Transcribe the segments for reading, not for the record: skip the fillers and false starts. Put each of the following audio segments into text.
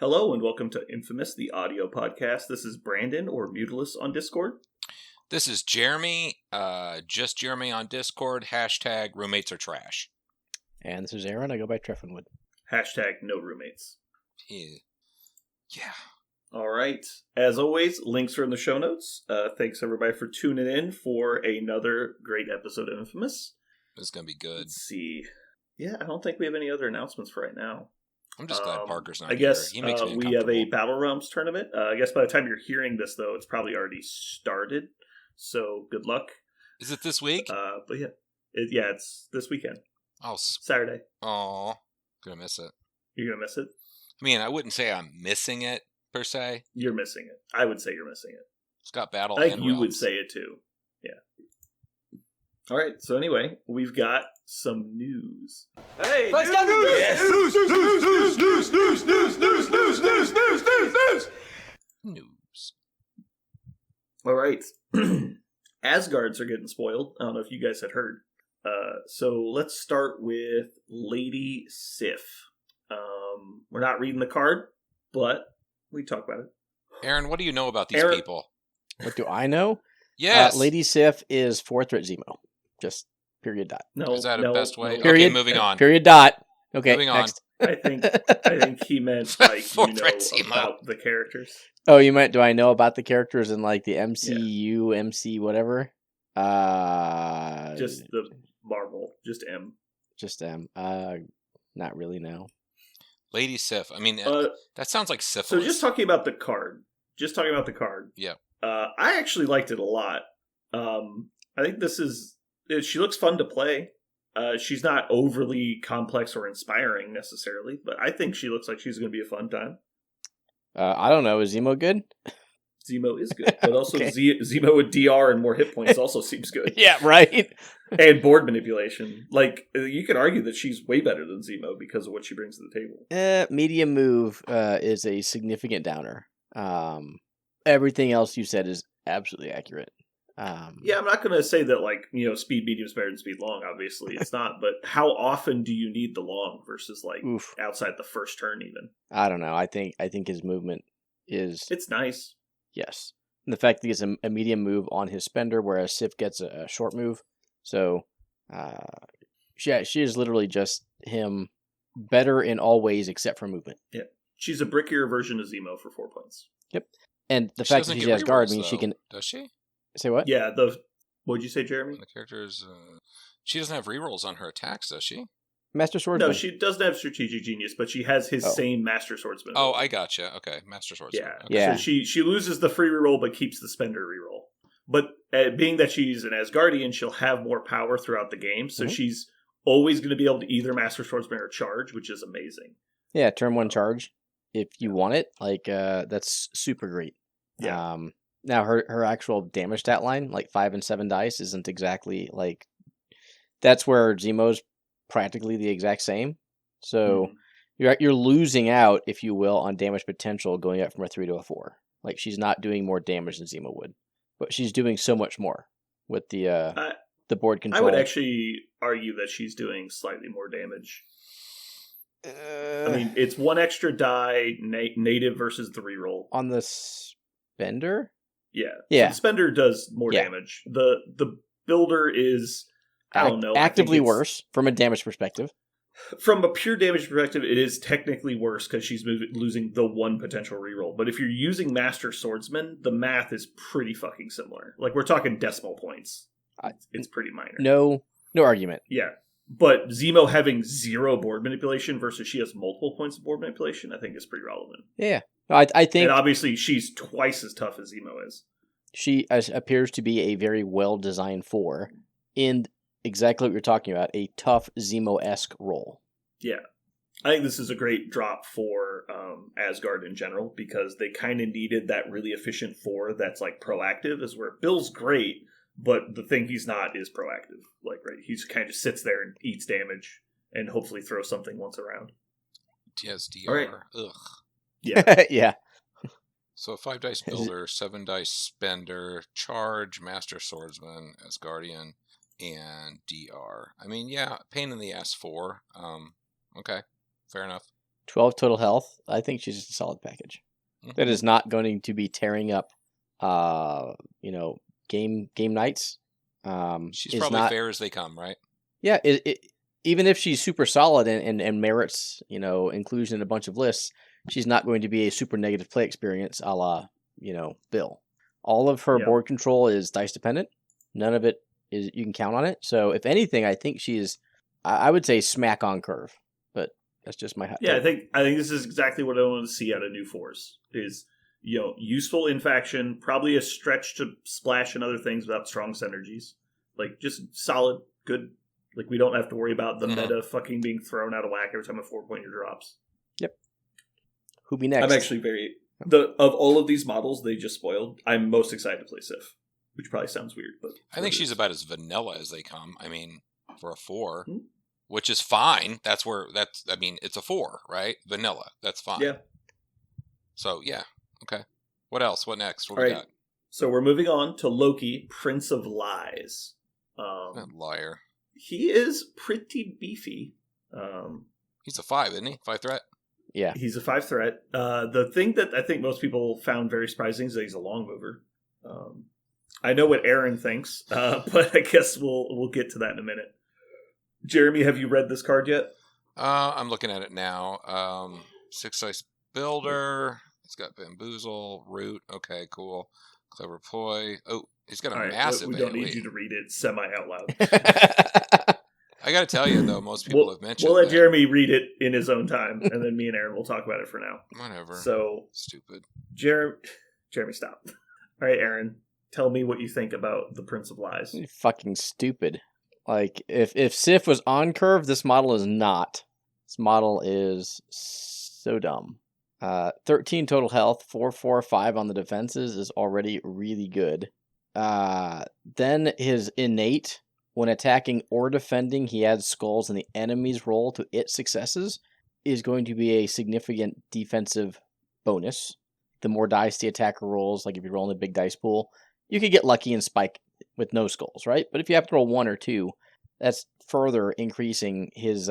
Hello and welcome to Infamous, the audio podcast. This is Brandon, or Mutilus on Discord. This is Jeremy, just Jeremy on Discord, hashtag roommates are trash. And this is Aaron, I go by Treffinwood. Hashtag no roommates. Yeah. All right. As always, links are in the show notes. Thanks everybody for tuning in for another great episode of Infamous. It's going to be good. Let's see. Yeah, I don't think we have any other announcements for right now. I'm just glad Parker's not I guess here. He makes me we have a Battle Realms tournament. I guess by the time you're hearing this, though, it's probably already started. So good luck. Is it this week? But yeah, it's this weekend. Oh, Saturday. Oh, gonna miss it. You're gonna miss it? I mean, I wouldn't say I'm missing it per se. You're missing it. I would say you're missing it. It's got battle. I think and you realms. would say it too. Yeah. All right. So anyway, we've got some news. Hey, news! Yes. News. All right. Asgards are getting spoiled. I don't know if you guys had heard. So let's start with Lady Sif. We're not reading the card, but we talk about it. Aaron, what do you know about these people? What do I know? Yes. Lady Sif is 4th threat Zemo. Just period dot. No, is that a best way? Period. Okay, moving on. Period dot. Okay, moving on. next. I think he meant like Zemo. About the characters. Oh, you meant do I know about the characters in like the MCU, MC whatever? Just the Marvel, just M. Just M. Not really. No. Lady Sif. I mean, that sounds like syphilis. So just talking about the card. Yeah. I actually liked it a lot. I think she looks fun to play. She's not overly complex or inspiring necessarily, but I think she looks like she's going to be a fun time. I don't know. Is Zemo good? Zemo is good, but also Okay. Zemo with DR and more hit points also seems good. Yeah, right. And board manipulation. Like, you could argue that she's way better than Zemo because of what she brings to the table. Medium move is a significant downer. Everything else you said is absolutely accurate. Yeah, I'm not going to say that, like, speed medium is better than speed long, obviously. It's not, but how often do you need the long versus, like, outside the first turn even? I don't know. I think his movement is... It's nice. Yes. And the fact that he gets a medium move on his spender, whereas Sif gets a short move. So, she is literally just him better in all ways except for movement. Yeah. She's a brickier version of Zemo for 4 points. Yep. And the fact that she has guard means she can... Does she? Say what? Yeah, what'd you say, Jeremy? The character's... she doesn't have rerolls on her attacks, does she? Master Swordsman. No, she doesn't have Strategic Genius, but she has his same Master Swordsman. Oh, I gotcha. Okay, Master Swordsman. Yeah. Okay. Yeah. So she loses the free reroll, but keeps the spender reroll. But being that she's an Asgardian, she'll have more power throughout the game, so she's always going to be able to either Master Swordsman or charge, which is amazing. Yeah, turn 1 charge if you want it. Like, that's super great. Yeah. Now, her actual damage stat line, like 5 and 7 dice, isn't exactly like... That's where Zemo's practically the exact same. So you're losing out, if you will, on damage potential going up from a 3 to a 4. Like, she's not doing more damage than Zemo would, but she's doing so much more with the board control. I would actually argue that she's doing slightly more damage. I mean, it's 1 extra die native versus the reroll on the spender. Yeah. Yeah. So the spender does more damage. The builder is, I don't know, actively worse from a damage perspective. From a pure damage perspective, it is technically worse because she's losing the 1 potential reroll. But if you're using Master Swordsman, the math is pretty fucking similar. Like, we're talking decimal points. It's pretty minor. No argument. Yeah. But Zemo having 0 board manipulation versus she has multiple points of board manipulation, I think is pretty relevant. Yeah. I think... And obviously, she's twice as tough as Zemo is. She appears to be a very well-designed 4 in exactly what you're talking about, a tough Zemo-esque role. Yeah. I think this is a great drop for Asgard in general, because they kind of needed that really efficient 4 that's, like, proactive, is where Bill's great, but the thing he's not is proactive. Like, right, he just kind of sits there and eats damage and hopefully throws something once around. Yes, DR. All right. Ugh. Yeah. Yeah. So 5 dice builder, 7 dice spender, charge, Master Swordsman, Asgardian, and DR. I mean, yeah, pain in the ass 4. Okay, fair enough. 12 total health. I think she's just a solid package. That is not going to be tearing up, game nights. She's probably fair as they come, right? Yeah, even if she's super solid and merits, inclusion in a bunch of lists, she's not going to be a super negative play experience a la, Bill. All of her board control is dice dependent. None of it is, you can count on it. So if anything, I think she's, I would say smack on curve, but that's just my hot take. I think this is exactly what I want to see out of new fours is, useful in faction, probably a stretch to splash and other things without strong synergies. Like, just solid, good. Like, we don't have to worry about the meta fucking being thrown out of whack every time a 4-pointer drops. Yep. Who be next? I'm actually of all of these models they just spoiled, I'm most excited to play Sif, which probably sounds weird, but I think she's about as vanilla as they come. I mean, for a 4, which is fine. It's a 4, right? Vanilla. That's fine. Yeah. So, yeah. Okay. What else? What next? What all we right. got? So we're moving on to Loki, Prince of Lies. That liar. He is pretty beefy. He's a 5, isn't he? 5 threat? Yeah. He's a 5 threat. The thing that I think most people found very surprising is that he's a long mover. I know what Aaron thinks, but I guess we'll get to that in a minute. Jeremy, have you read this card yet? I'm looking at it now. 6 dice builder. It's got bamboozle, root. Okay, cool. Clever ploy. Oh, he's got a massive. We don't need you to read it semi out loud. I got to tell you though, most people have mentioned. We'll let Jeremy read it in his own time, and then me and Aaron will talk about it for now. Whatever. So stupid. Jeremy, stop. All right, Aaron, tell me what you think about the Prince of Lies. Fucking stupid. Like, if Sif was on curve, this model is not. This model is so dumb. 13 total health, 4/4/5 on the defenses is already really good. Then his innate, when attacking or defending, he adds skulls in the enemy's roll to its successes, is going to be a significant defensive bonus. The more dice the attacker rolls, like if you're rolling a big dice pool, you could get lucky and spike with no skulls, right? But if you have to roll 1 or 2, that's further increasing his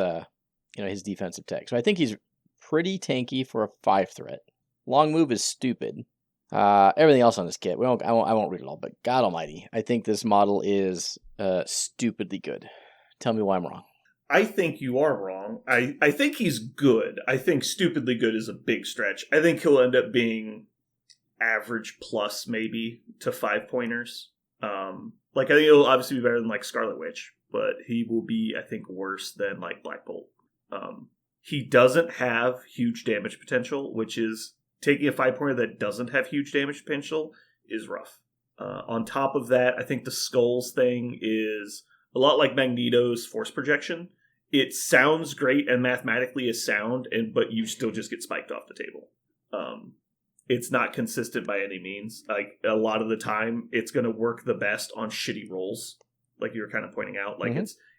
his defensive tech. So I think he's pretty tanky for a 5 threat. Long move is stupid. Everything else on this kit, I won't read it all, but God Almighty, I think this model is stupidly good. Tell me why I'm wrong. I think you are wrong. I think he's good. I think stupidly good is a big stretch. I think he'll end up being average plus maybe to 5-pointers. I think he'll obviously be better than like Scarlet Witch, but he will be, I think, worse than like Black Bolt. He doesn't have huge damage potential, which is taking a 5-pointer that doesn't have huge damage potential is rough. On top of that, I think the skulls thing is a lot like Magneto's force projection. It sounds great and mathematically is sound, but you still just get spiked off the table. It's not consistent by any means. Like, a lot of the time, it's going to work the best on shitty rolls, like you were kind of pointing out. Like,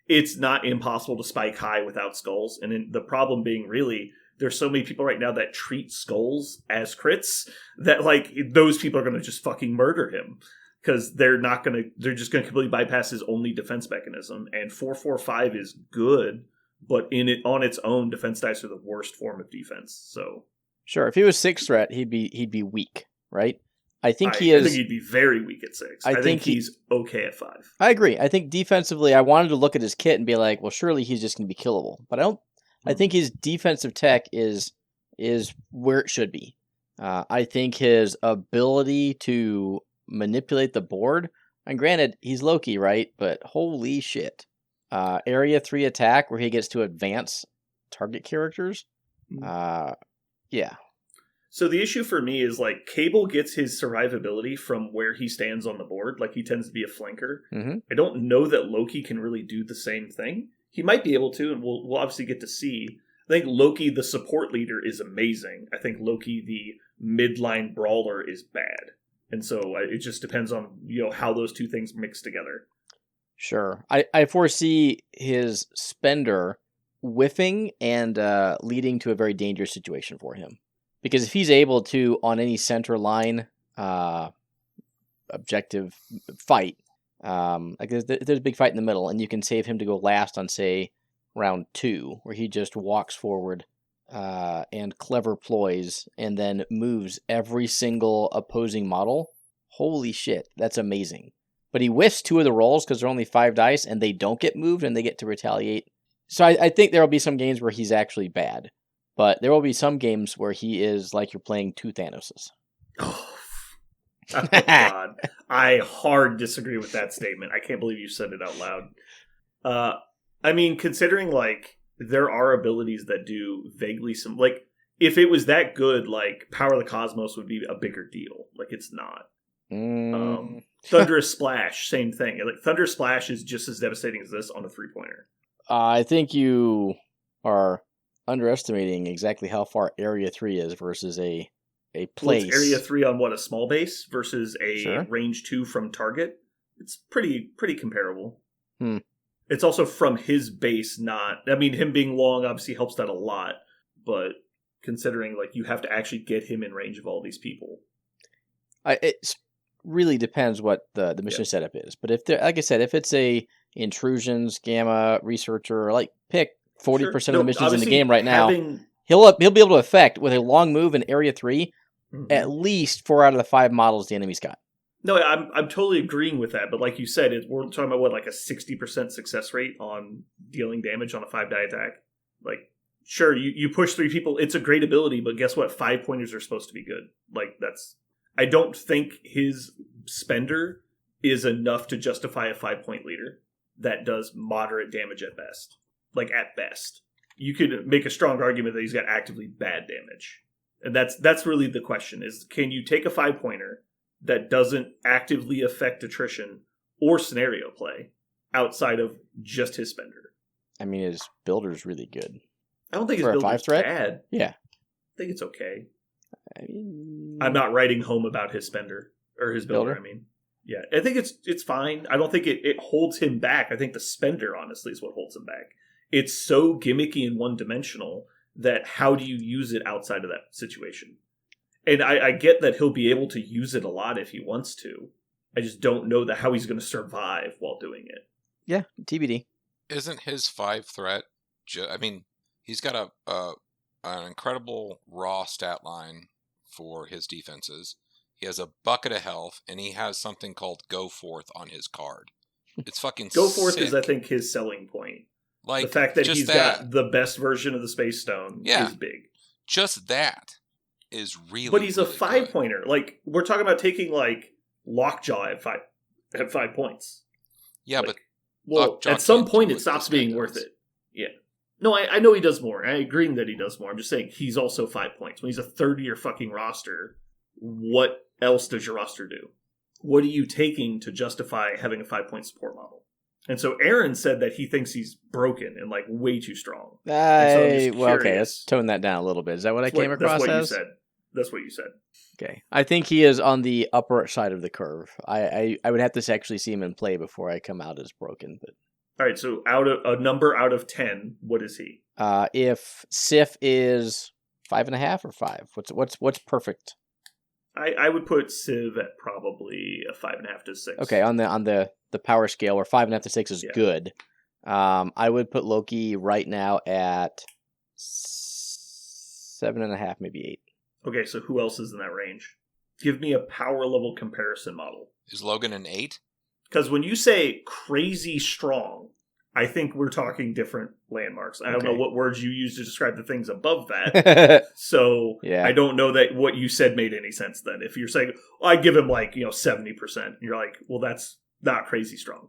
it's not impossible to spike high without skulls. And the problem being, really, there's so many people right now that treat skulls as crits that, like, those people are going to just fucking murder him. Because they're just going to completely bypass his only defense mechanism. And 4/4/5 is good, but on its own, defense dice are the worst form of defense. So sure, if he was 6 threat, he'd be weak, right? I think he'd be very weak at 6. I think he's okay at 5. I agree. I think defensively, I wanted to look at his kit and be like, well, surely he's just going to be killable. But I don't. I think his defensive tech is where it should be. I think his ability to manipulate the board, and granted, he's Loki, right? But holy shit. Area 3 attack where he gets to advance target characters. Yeah. So the issue for me is, like, Cable gets his survivability from where he stands on the board. Like, he tends to be a flanker. Mm-hmm. I don't know that Loki can really do the same thing. He might be able to, and we'll obviously get to see. I think Loki, the support leader, is amazing. I think Loki, the midline brawler, is bad. And so it just depends on, how those two things mix together. Sure. I foresee his spender whiffing and leading to a very dangerous situation for him. Because if he's able to, on any center line objective fight, like there's a big fight in the middle, and you can save him to go last on, say, round 2, where he just walks forward and clever ploys, and then moves every single opposing model. Holy shit, that's amazing. But he whiffs 2 of the rolls because they're only 5 dice, and they don't get moved, and they get to retaliate. So I think there will be some games where he's actually bad, but there will be some games where he is like you're playing 2 Thanoses. Oh God, I hard disagree with that statement. I can't believe you said it out loud. I mean, considering like there are abilities that do vaguely some, like if it was that good, like Power of the Cosmos would be a bigger deal. Like it's not. Thunderous Splash, same thing. Like Thunderous Splash is just as devastating as this on a 3-pointer. I think you are underestimating exactly how far Area 3 is versus a place. Well, it's Area 3 on what, a small base versus a Sure. range 2 from target. It's pretty comparable. Hmm. It's also from his base, not... I mean, him being long obviously helps that a lot, but considering like you have to actually get him in range of all these people. It really depends what the mission setup is. But if like I said, if it's a intrusions, gamma, researcher, like pick 40% of the missions in the game right now, he'll be able to affect with a long move in Area 3 at least 4 out of the 5 models the enemy's got. No, I'm totally agreeing with that. But like you said, we're talking about what, like a 60% success rate on dealing damage on a 5-die attack. Like, sure, you push 3 people. It's a great ability, but guess what? 5-pointers are supposed to be good. Like that's. I don't think his spender is enough to justify a 5-point leader that does moderate damage at best. Like at best, you could make a strong argument that he's got actively bad damage, and that's really the question: is can you take a 5-pointer that doesn't actively affect attrition or scenario play outside of just his spender? I mean, his builder's really good. I don't think For his a 5 builder's threat? bad. Yeah. I think it's okay. I mean, I'm not writing home about his spender or his builder. I mean, yeah, I think it's fine. I don't think it holds him back. I think the spender, honestly, is what holds him back. It's so gimmicky and one-dimensional that how do you use it outside of that situation? And I get that he'll be able to use it a lot if he wants to. I just don't know how he's going to survive while doing it. Yeah, TBD. Isn't his 5 threat? I mean, he's got an incredible raw stat line for his defenses. He has a bucket of health, and he has something called Go Forth on his card. It's fucking Go Forth sick. is, I think, his selling point. Like the fact that he's got the best version of the Space Stone is big. Just that is really. But he's really a 5-pointer. Like we're talking about taking like Lockjaw at 5 points. Yeah, like, but well, at some point it stops being worth it. Yeah. No, I know he does more. I agree that he does more. I'm just saying he's also 5 points. When he's a third of your fucking roster, what else does your roster do? What are you taking to justify having a 5-point support model? And so Aaron said that he thinks he's broken and like way too strong. Okay, let's tone that down a little bit. Is that what I came across as? You said. That's what you said. Okay, I think he is on the upper side of the curve. I would have to actually see him in play before I come out as broken. But all right, so out of a number out of 10, what is he? If Sif is 5.5 or 5, what's perfect? I would put Civ at probably a 5.5 to 6. Okay, on the power scale, where 5.5 to 6 is good. I would put Loki right now at 7.5, maybe 8. Okay, so who else is in that range? Give me a power level comparison model. Is Logan an 8? Because when you say crazy strong, I think we're talking different landmarks. I don't know what words you use to describe the things above that. So I don't know that what you said made any sense then. If you're saying, I'd give him 70%, you're like, well, that's not crazy strong.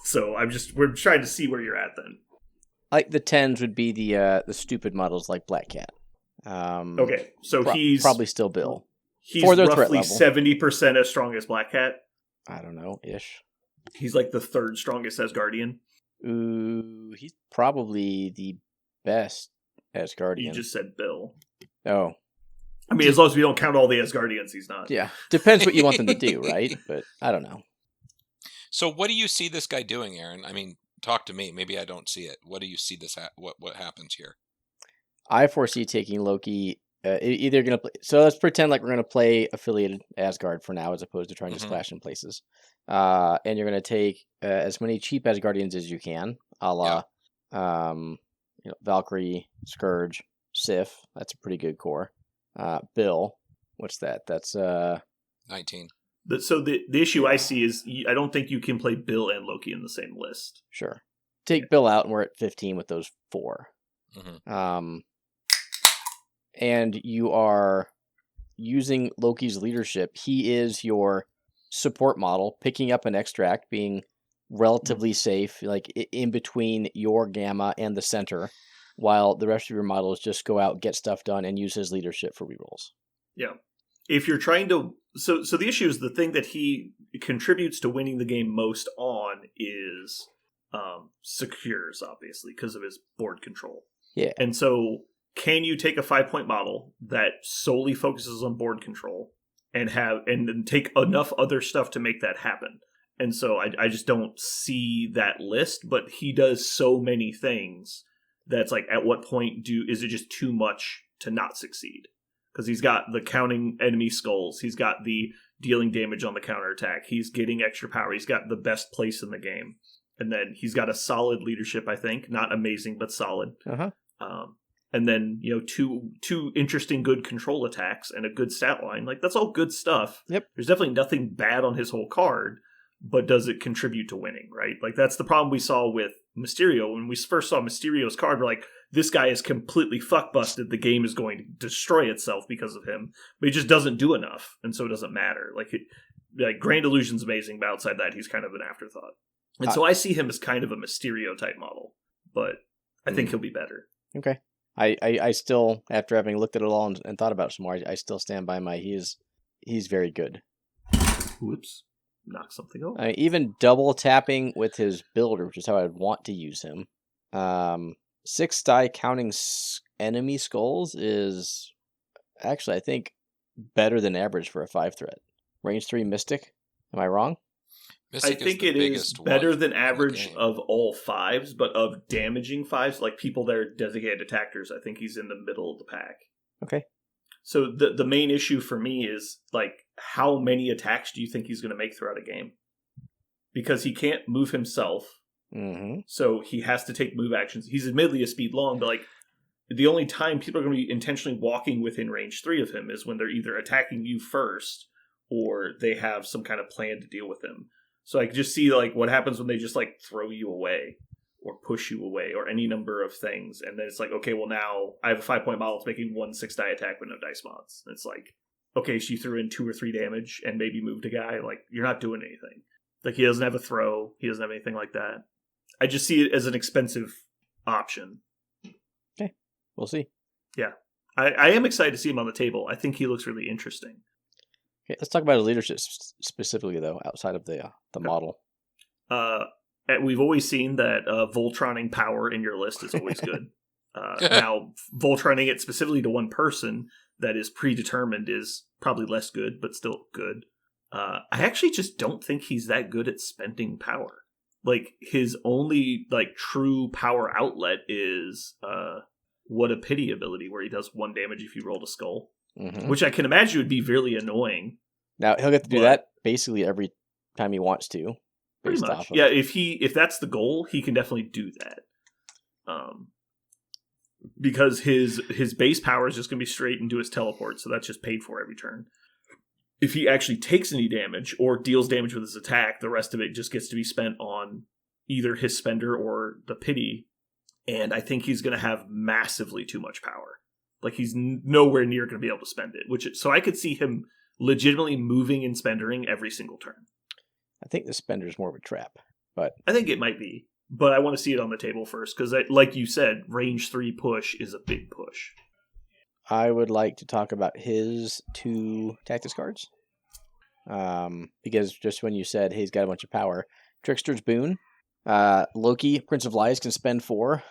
So we're trying to see where you're at then. Like the 10s would be the stupid models like Black Cat. Okay, so he's probably still Bill. He's roughly 70% as strong as Black Cat. I don't know, ish. He's like the third strongest Asgardian. Ooh, he's probably the best Asgardian. You just said Bill. Oh. I mean, as long as we don't count all the Asgardians, he's not. Yeah. Depends what you want them to do, right? But I don't know. So what do you see this guy doing, Aaron? I mean, talk to me. Maybe I don't see it. What do you see this what happens here? I foresee taking Loki either going to play... So let's pretend like we're going to play affiliated Asgard for now as opposed to trying to splash in places. And you're going to take as many cheap Asgardians as you can, a la Valkyrie, Scourge, Sif, that's a pretty good core. Bill, what's that? That's 19. So the issue I see is I don't think you can play Bill and Loki in the same list. sure. Take Bill out, and we're at 15 with those 4. Mm-hmm. And you are using Loki's leadership. He is your support model, picking up an extract, being relatively safe, like in between your gamma and the center, while the rest of your models just go out, get stuff done, and use his leadership for rerolls. Yeah. If you're trying to... So the issue is the thing that he contributes to winning the game most on is secures, obviously, because of his board control. Yeah. And so can you take a 5-point model that solely focuses on board control and then take enough other stuff to make that happen? And so I just don't see that list, but he does so many things that's like, at what point is it just too much to not succeed? Because he's got the counting enemy skulls, he's got the dealing damage on the counterattack, he's getting extra power, he's got the best place in the game, and then he's got a solid leadership, I think, not amazing but solid. And then two interesting good control attacks and a good stat line. Like, that's all good stuff. Yep. There's definitely nothing bad on his whole card, but does it contribute to winning, right? Like, that's the problem we saw with Mysterio. When we first saw Mysterio's card, we're like, this guy is completely fuck busted. The game is going to destroy itself because of him. But he just doesn't do enough, and so it doesn't matter. Like Grand Illusion's amazing, but outside that, he's kind of an afterthought. And so I see him as kind of a Mysterio type model, but I think he'll be better. Okay. I still, after having looked at it all and thought about it some more, I still stand by he's very good. Whoops. Knock something over. Even double tapping with his builder, which is how I'd want to use him. 6 die counting enemy skulls is actually, I think, better than average for a 5 threat. Range 3 Mystic. Am I wrong? Mystic I think it is better than average of all 5s, but of damaging 5s, like people that are designated attackers, I think he's in the middle of the pack. Okay. So the main issue for me is, like, how many attacks do you think he's going to make throughout a game? Because he can't move himself, so he has to take move actions. He's admittedly a speed long, but like the only time people are going to be intentionally walking within range 3 of him is when they're either attacking you first or they have some kind of plan to deal with him. So I can just see like what happens when they just like throw you away or push you away or any number of things. And then it's like, okay, well now I have a 5-point model that's making 1 6-die attack with no dice mods. And it's like, okay, she threw in 2 or 3 damage and maybe moved a guy. Like, you're not doing anything. Like, he doesn't have a throw. He doesn't have anything like that. I just see it as an expensive option. Okay, we'll see. Yeah. I am excited to see him on the table. I think he looks really interesting. Okay, let's talk about his leadership specifically, though, outside of the model. We've always seen that Voltroning power in your list is always good. Now, Voltroning it specifically to one person that is predetermined is probably less good, but still good. I actually just don't think he's that good at spending power. Like, his only like true power outlet is What a Pity ability, where he does 1 damage if you rolled a skull, which I can imagine would be really annoying. Now he'll get to do that basically every time he wants to. Pretty much, yeah. If that's the goal, he can definitely do that. Because his base power is just going to be straight into his teleport, so that's just paid for every turn. If he actually takes any damage or deals damage with his attack, the rest of it just gets to be spent on either his spender or the pity. And I think he's going to have massively too much power. Like, he's nowhere near going to be able to spend it. So I could see him legitimately moving and spendering every single turn. I think the spender is more of a trap, but I think it might be. But I want to see it on the table first, because like you said, range 3 push is a big push. I would like to talk about his 2 tactics cards. Because just when you said, hey, he's got a bunch of power. Trickster's Boon. Loki, Prince of Lies, can spend 4.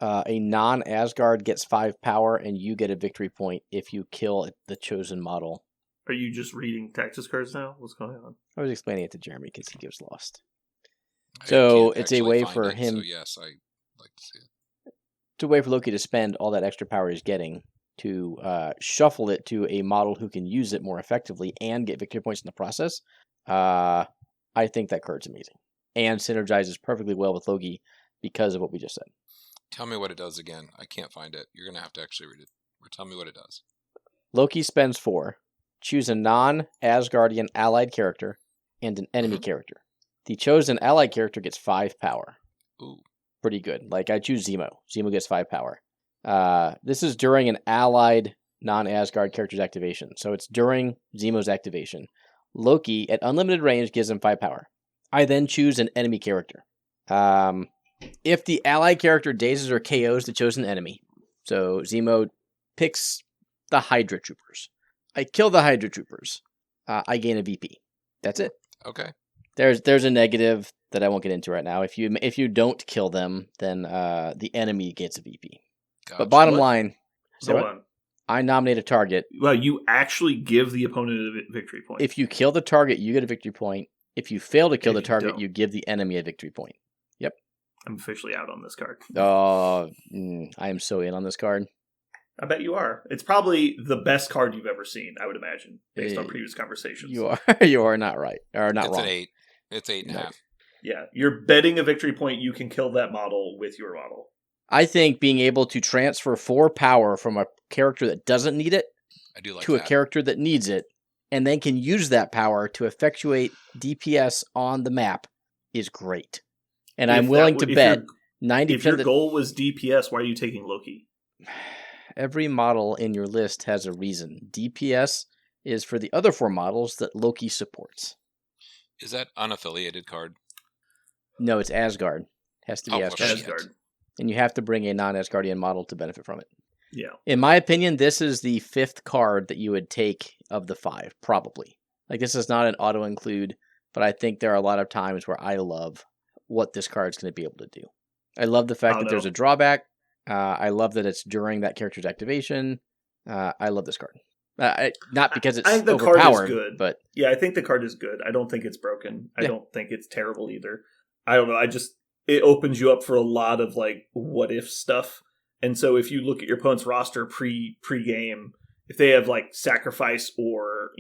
A non-Asgard gets 5 power, and you get a victory point if you kill the chosen model. Are you just reading tactics cards now? What's going on? I was explaining it to Jeremy because he gives lost. So it's a way for him. So yes, I like to see it. It's a way for Loki to spend all that extra power he's getting to shuffle it to a model who can use it more effectively and get victory points in the process. I think that card's amazing and synergizes perfectly well with Loki because of what we just said. Tell me what it does again. I can't find it. You're going to have to actually read it. Or tell me what it does. Loki spends 4. Choose a non-Asgardian allied character and an enemy character. The chosen allied character gets 5 power. Ooh. Pretty good. Like, I choose Zemo. Zemo gets 5 power. This is during an allied non-Asgard character's activation. So it's during Zemo's activation. Loki, at unlimited range, gives him 5 power. I then choose an enemy character. If the allied character dazes or KOs the chosen enemy, so Zemo picks the Hydra Troopers. I kill the Hydra Troopers. I gain a VP. That's it. Okay. There's a negative that I won't get into right now. If you don't kill them, then the enemy gets a VP. Gotcha. But bottom line, Hold on. I nominate a target. Well, you actually give the opponent a victory point. If you kill the target, you get a victory point. If you fail to kill If the you target, don't. you give the enemy a victory point. Yep. I'm officially out on this card. I am so in on this card. I bet you are. It's probably the best card you've ever seen, I would imagine, based on previous conversations. You are not right. Or not it's wrong. An 8. It's 8.5. Yeah, you're betting a victory point you can kill that model with your model. I think being able to transfer 4 power from a character that doesn't need it I do like to that. a character that needs it, and then can use that power to effectuate DPS on the map is great. And I'm willing to bet 90% If your of the goal was DPS, why are you taking Loki? every model in your list has a reason. DPS is for the other 4 models that Loki supports. Is that unaffiliated card? No, it's Asgard. Has to be Oh, Asgard. shit. Asgard. And you have to bring a non-Asgardian model to benefit from it. Yeah. In my opinion, this is the 5th card that you would take of the 5, probably. Like, this is not an auto-include, but I think there are a lot of times where I love what this card's going to be able to do. I love the fact that there's a drawback. I love that it's during that character's activation. I love this card. Not because it's I think the overpowered, card is good. But yeah, I think the card is good. I don't think it's broken. I don't think it's terrible either. I don't know. It opens you up for a lot of like what if stuff. And so if you look at your opponent's roster pre-game, if they have like sacrifice or,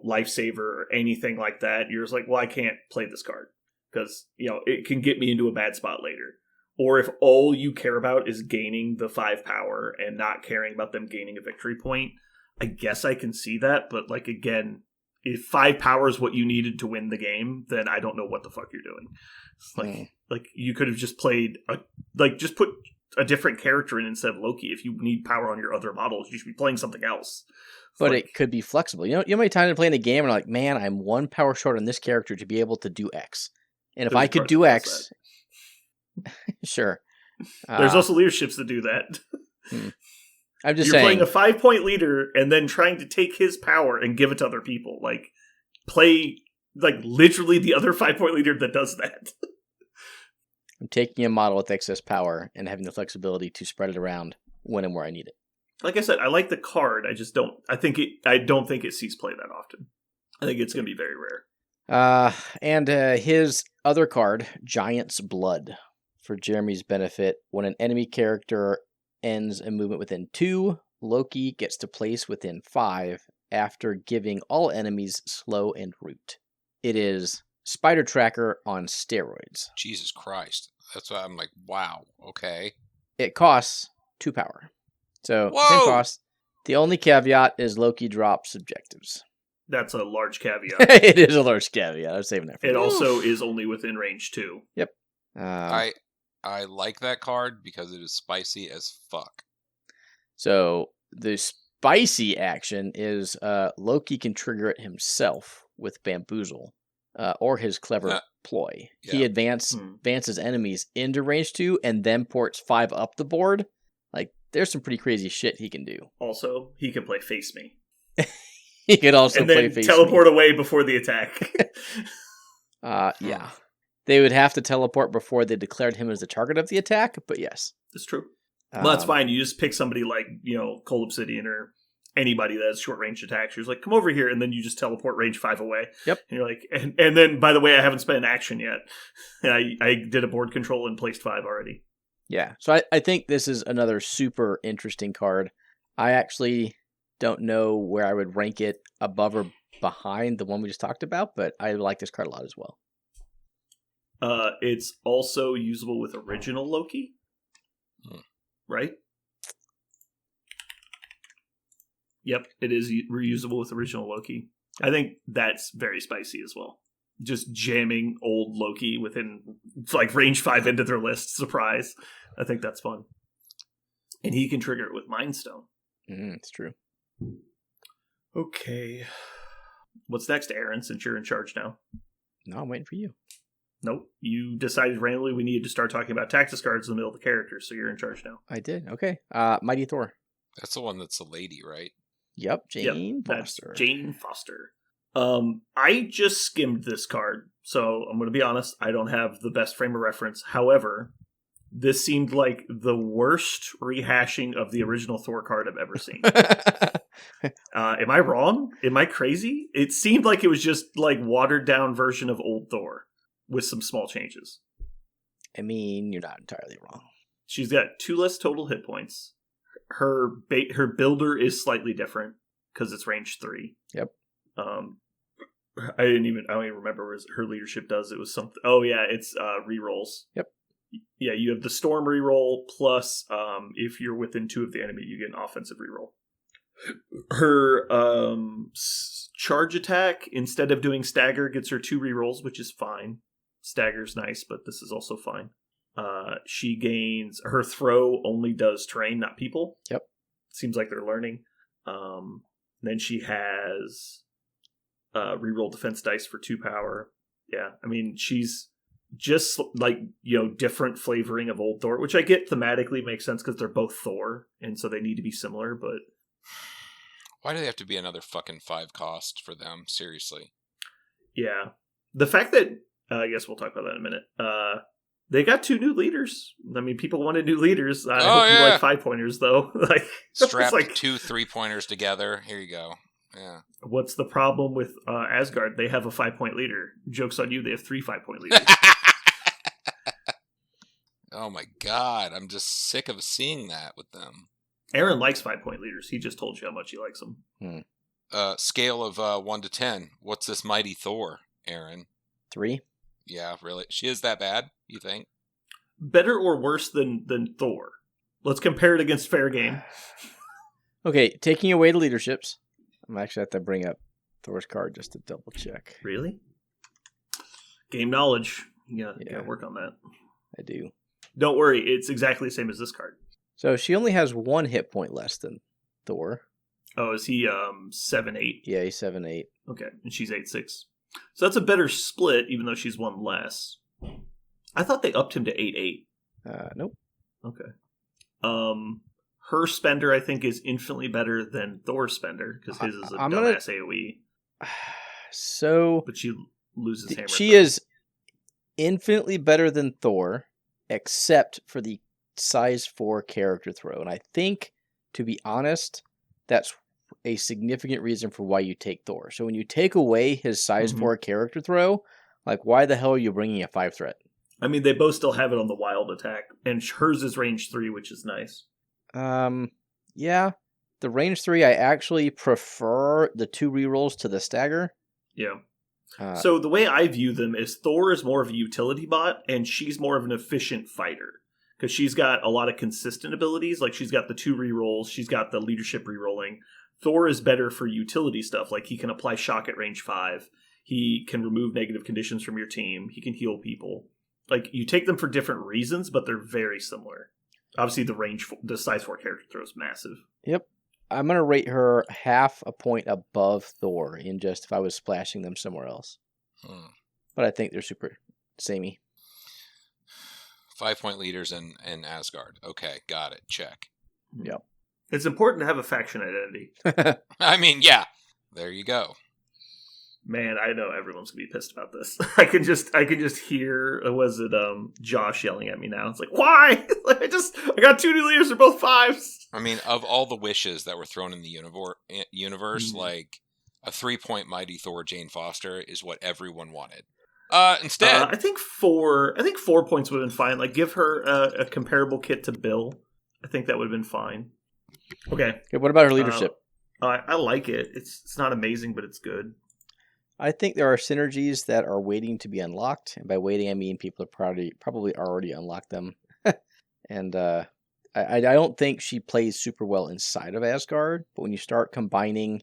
lifesaver or anything like that, you're just like, well, I can't play this card because, it can get me into a bad spot later. Or if all you care about is gaining the 5 power and not caring about them gaining a victory point, I guess I can see that. But like, again, if 5 power is what you needed to win the game, then I don't know what the fuck you're doing. It's like you could have just played just put a different character in instead of Loki. If you need power on your other models, you should be playing something else. But it could be flexible. You know how many times I'm playing a game and I'm like, man, I'm 1 power short on this character to be able to do X. And if I could do X, sure. There's also leaderships that do that. I'm just You're saying. playing a 5-point leader and then trying to take his power and give it to other people. Like, play literally the other 5-point leader that does that. I'm taking a model with excess power and having the flexibility to spread it around when and where I need it. Like I said, I like the card. I just don't. I don't think it sees play that often. I think it's going to be very rare. And his other card, Giant's Blood, for Jeremy's benefit. When an enemy character ends a movement within 2, Loki gets to place within 5 after giving all enemies slow and root. It is Spider Tracker on steroids. Jesus Christ. That's why I'm like, wow, okay. It costs 2 power. So, Whoa! same cost. The only caveat is Loki drops objectives. That's a large caveat. It is a large caveat. I was saving that for It you. also is only within range 2. Yep. I like that card because it is spicy as fuck. So the spicy action is Loki can trigger it himself with Bamboozle or his clever ploy. Yeah. He advances enemies into range 2 and then ports 5 up the board. Like, there's some pretty crazy shit he can do. Also, he can play Face Me. He could also and play then Face teleport away before the attack. Yeah. They would have to teleport before they declared him as the target of the attack, but yes. That's true. Well, that's fine. You just pick somebody like, Cold Obsidian or anybody that has short range attacks. You're just like, come over here, and then you just teleport range 5 away. Yep. And you're like, and then, by the way, I haven't spent an action yet. And I did a board control and placed 5 already. Yeah. So I think this is another super interesting card. I actually don't know where I would rank it above or behind the one we just talked about, but I like this card a lot as well. It's also usable with original Loki. Right? Yep, it is reusable with original Loki. I think that's very spicy as well. Just jamming old Loki within, like, range 5 into their list. Surprise. I think that's fun. And he can trigger it with Mind Stone. It's true. Okay. What's next, Aaron, since you're in charge now? No, I'm waiting for you. Nope. You decided randomly we needed to start talking about tactics cards in the middle of the characters, so you're in charge now. I did. Okay. Mighty Thor. That's the one that's a lady, right? Yep, Jane Foster. That's Jane Foster. I just skimmed this card, so I'm going to be honest, I don't have the best frame of reference. However, this seemed like the worst rehashing of the original Thor card I've ever seen. Am I wrong? Am I crazy? It seemed like it was just like watered down version of old Thor with some small changes. I mean, you're not entirely wrong. She's got 2 less total hit points. Her builder is slightly different because it's range 3. Yep. I don't even remember what her leadership does. It was something. Oh yeah, it's rerolls. Yep. Yeah, you have the storm reroll plus if you're within 2 of the enemy, you get an offensive reroll. Her charge attack, instead of doing stagger, gets her 2 rerolls, which is fine. Stagger's nice, but this is also fine. She gains her throw only does terrain, not people. Yep. Seems like they're learning. Then she has reroll defense dice for 2 power. Yeah, I mean, she's just like, different flavoring of old Thor, which I get thematically makes sense because they're both Thor, and so they need to be similar, but why do they have to be another fucking 5 cost for them? Seriously. Yeah. The fact that, I guess we'll talk about that in a minute. They got 2 new leaders. I mean, people wanted new leaders. I hope you like 5-pointers, though. Like, strap like 2 3-pointers together. Here you go. Yeah. What's the problem with Asgard? They have a 5-point leader. Joke's on you, they have 3 5-point leaders. Oh my god, I'm just sick of seeing that with them. Aaron likes 5-point leaders. He just told you how much he likes them. Scale of 1 to 10. What's this mighty Thor, Aaron? 3. Yeah, really? She is that bad, you think? Better or worse than Thor? Let's compare it against Fair Game. Okay, taking away the leaderships. I'm actually have to bring up Thor's card just to double check. Really? Game knowledge. You gotta work on that. I do. Don't worry, it's exactly the same as this card. So she only has 1 hit point less than Thor. Oh, is he 7-8? Yeah, he's 7-8. Okay, and she's 8-6. So that's a better split, even though she's 1 less. I thought they upped him to 8-8. Nope. Okay. Her spender, I think, is infinitely better than Thor's spender, because his is a dumbass AoE. So... But she loses hammer. She is infinitely better than Thor, except for the size 4 character throw. And I think, to be honest, that's a significant reason for why you take Thor. So when you take away his size 4 character throw, like, why the hell are you bringing a 5 threat? I mean, they both still have it on the wild attack, and hers is range 3, which is nice. Yeah. The range 3, I actually prefer the 2 rerolls to the stagger. Yeah. So the way I view them is Thor is more of a utility bot, and she's more of an efficient fighter. Because she's got a lot of consistent abilities, like she's got the 2 rerolls, she's got the leadership rerolling. Thor is better for utility stuff, like he can apply shock at range 5, he can remove negative conditions from your team, he can heal people. Like, you take them for different reasons, but they're very similar. Obviously, the size 4 character throw is massive. Yep. I'm going to rate her half a point above Thor in just if I was splashing them somewhere else. But I think they're super samey. 5-point leaders in Asgard. Okay, got it. Check. Yep. It's important to have a faction identity. I mean, yeah. There you go. Man, I know everyone's gonna be pissed about this. I can just hear, was it Josh yelling at me now? It's like, why? Like, I got 2 new leaders, they're both 5s. I mean, of all the wishes that were thrown in the universe, like a 3-point mighty Thor Jane Foster is what everyone wanted. Instead, I think 4 points would have been fine. Like, give her a comparable kit to Bill. I think that would have been fine. Okay. What about her leadership? I like it. It's not amazing, but it's good. I think there are synergies that are waiting to be unlocked. And by waiting, I mean people have probably already unlocked them. And I don't think she plays super well inside of Asgard, but when you start combining,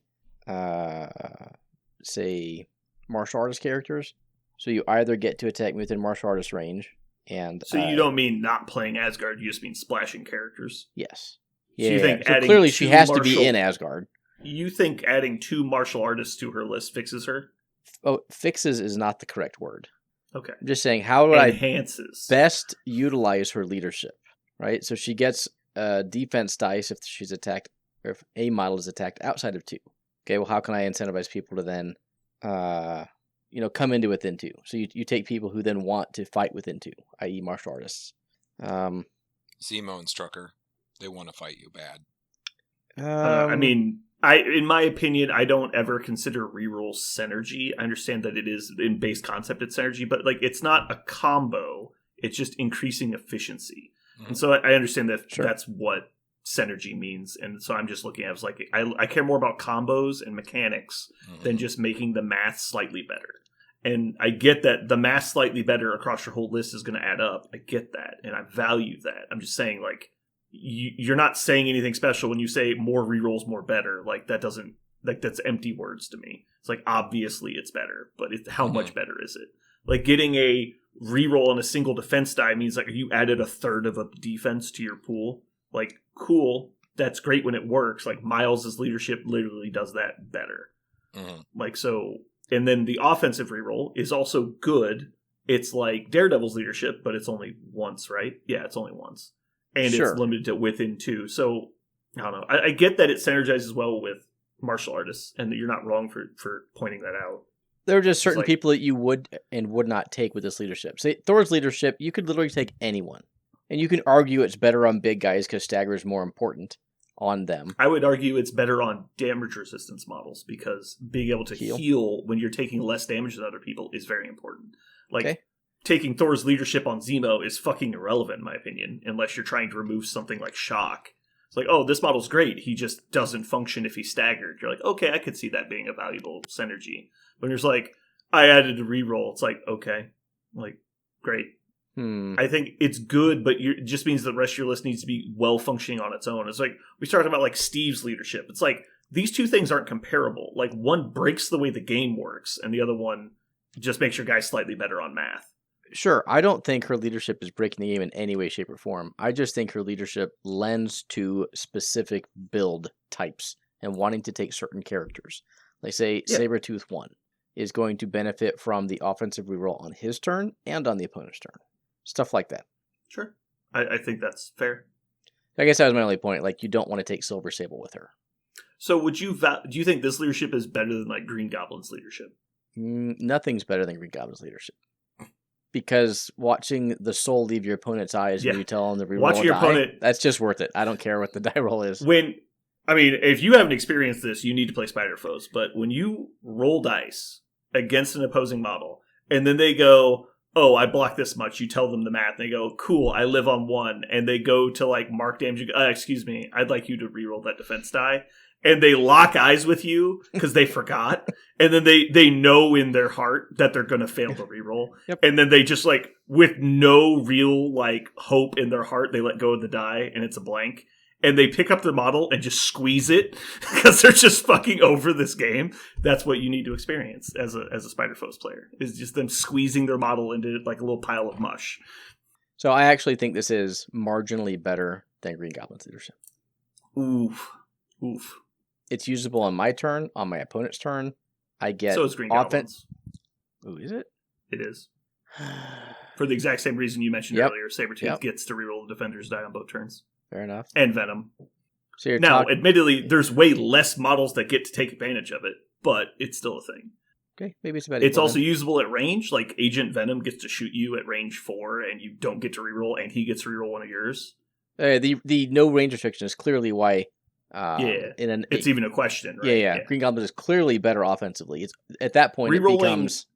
say, martial artist characters, so you either get to attack within martial artist range, and So you don't mean not playing Asgard, you just mean splashing characters. yes, So you think So adding clearly she two has to be in Asgard. You think adding 2 martial artists to her list fixes her? Oh, fixes is not the correct word. Okay. I'm just saying, how would Enhances. I best utilize her leadership? Right, so she gets defense dice if she's attacked, or if a model is attacked outside of 2. Okay, well, how can I incentivize people to then, come into within 2? So you take people who then want to fight within 2, i.e., martial artists. Zemo and Strucker, they want to fight you bad. In my opinion, I don't ever consider reroll synergy. I understand that it is in base concept it's synergy, but like it's not a combo. It's just increasing efficiency. Mm-hmm. And so I understand that that's what synergy means. And so I'm just looking at it as like I care more about combos and mechanics than just making the math slightly better. And I get that the math slightly better across your whole list is going to add up. I get that, and I value that. I'm just saying, like, you're not saying anything special when you say more rerolls, more better. Like, that doesn't, like, that's empty words to me. It's like, obviously it's better, but how much better is it? Like, getting a reroll on a single defense die means, like, you added a third of a defense to your pool. Like, cool. That's great when it works. Like, Miles' leadership literally does that better. Like, so... And then the offensive reroll is also good. It's like Daredevil's leadership, but it's only once, right? Yeah, it's only once. And it's limited to within 2. So, I don't know. I get that it synergizes well with martial artists, and that you're not wrong for pointing that out. There are just certain people that you would and would not take with this leadership. Say, Thor's leadership, you could literally take anyone. And you can argue it's better on big guys because stagger is more important on them. I would argue it's better on damage resistance models because being able to heal when you're taking less damage than other people is very important. Like, taking Thor's leadership on Zemo is fucking irrelevant, in my opinion, unless you're trying to remove something like shock. It's like, oh, this model's great. He just doesn't function if he's staggered. You're like, okay, I could see that being a valuable synergy. When there's like, I added a reroll, it's like, okay, like, great. I think it's good, but it just means the rest of your list needs to be well functioning on its own. It's like we started about like Steve's leadership. It's like these two things aren't comparable. Like one breaks the way the game works, and the other one just makes your guy slightly better on math. Sure, I don't think her leadership is breaking the game in any way, shape, or form. I just think her leadership lends to specific build types and wanting to take certain characters. Like say Sabretooth 1 is going to benefit from the offensive reroll on his turn and on the opponent's turn. Stuff like that. Sure. I think that's fair. I guess that was my only point. Like, you don't want to take Silver Sable with her. So do you think this leadership is better than, like, Green Goblin's leadership? Nothing's better than Green Goblin's leadership. Because watching the soul leave your opponent's eyes when you tell them to reroll watching your opponent, that's just worth it. I don't care what the die roll is. If you haven't experienced this, you need to play Spider Foes. But when you roll dice against an opposing model, and then they go... oh, I block this much. You tell them the math. And they go, cool, I live on 1. And they go to, like, mark damage. Excuse me, I'd like you to reroll that defense die. And they lock eyes with you because they forgot. And then they know in their heart that they're going to fail to reroll. And then they just, like, with no real, like, hope in their heart, they let go of the die, and it's a blank. And they pick up their model and just squeeze it because they're just fucking over this game. That's what you need to experience as a Spider Foes player, is just them squeezing their model into like a little pile of mush. So I actually think this is marginally better than Green Goblin's leadership. Oof. It's usable on my turn, on my opponent's turn. I get so is Green Goblin's. Ooh, is it? It is. For the exact same reason you mentioned earlier, Sabretooth gets to reroll the defender's die on both turns. Fair enough. And Venom. So admittedly, there's way less models that get to take advantage of it, but it's still a thing. Okay, maybe it's about It's also usable at range. Like, Agent Venom gets to shoot you at range 4, and you don't get to reroll, and he gets to reroll one of yours. The no range restriction is clearly why... it's even a question, right? Yeah. Green Goblin is clearly better offensively. It's at that point, Rerolling, it becomes...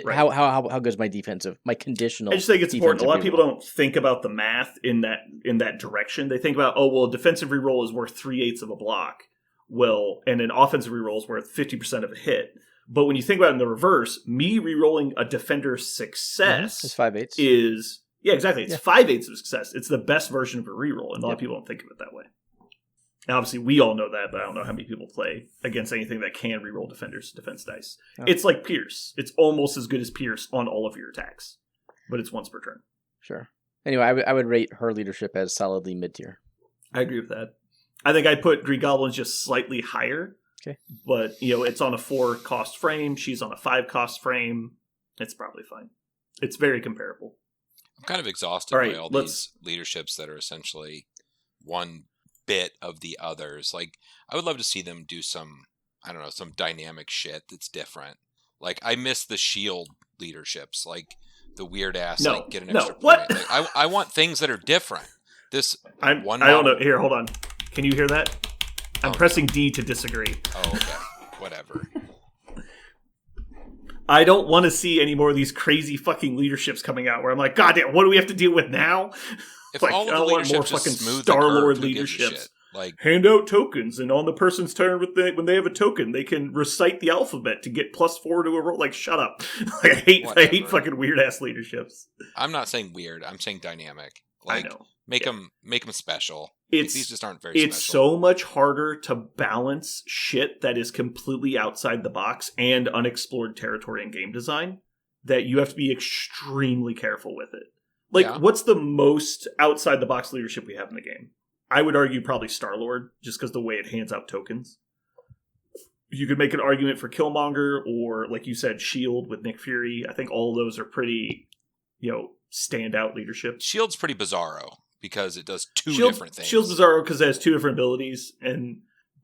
How goes my defensive, my conditional? I just think it's important. A lot of people don't think about the math in that direction. They think about, a defensive reroll is worth 3/8 of a block. Well, and an offensive reroll is worth 50% of a hit. But when you think about it in the reverse, me rerolling a defender's success is 5/8. Yeah, exactly. It's 5/8 of success. It's the best version of a reroll, and a lot of people don't think of it that way. And obviously, we all know that, but I don't know how many people play against anything that can reroll defense dice. Oh. It's like Pierce. It's almost as good as Pierce on all of your attacks, but it's once per turn. Sure. Anyway, I would rate her leadership as solidly mid-tier. I agree with that. I think I'd put Green Goblins just slightly higher. Okay. But, it's on a 4-cost frame. She's on a 5-cost frame. It's probably fine. It's very comparable. I'm kind of exhausted by all these leaderships that are essentially one bit of the others. Like, I would love to see them do some dynamic shit that's different. Like, I miss the shield leaderships, like the weird ass, get an extra point. What? Like, I want things that are different. I don't know. Here, hold on. Can you hear that? I'm pressing D to disagree. Oh, okay. Whatever. I don't want to see any more of these crazy fucking leaderships coming out where I'm like, God damn, what do we have to deal with now? If all of the leaderships just smooth Star-Lord leaderships. Like, hand out tokens, and on the person's turn when they have a token, they can recite the alphabet to get +4 to a roll. Like, shut up. I hate fucking weird ass leaderships. I'm not saying weird. I'm saying dynamic. Like, I know. Make them special. These just aren't very special. It's so much harder to balance shit that is completely outside the box and unexplored territory in game design that you have to be extremely careful with it. Like, what's the most outside the box leadership we have in the game? I would argue probably Star-Lord, just because the way it hands out tokens. You could make an argument for Killmonger, or, like you said, S.H.I.E.L.D. with Nick Fury. I think all of those are pretty, standout leadership. S.H.I.E.L.D.'s pretty bizarro, because it does two different things. S.H.I.E.L.D.'s bizarro because it has 2 different abilities,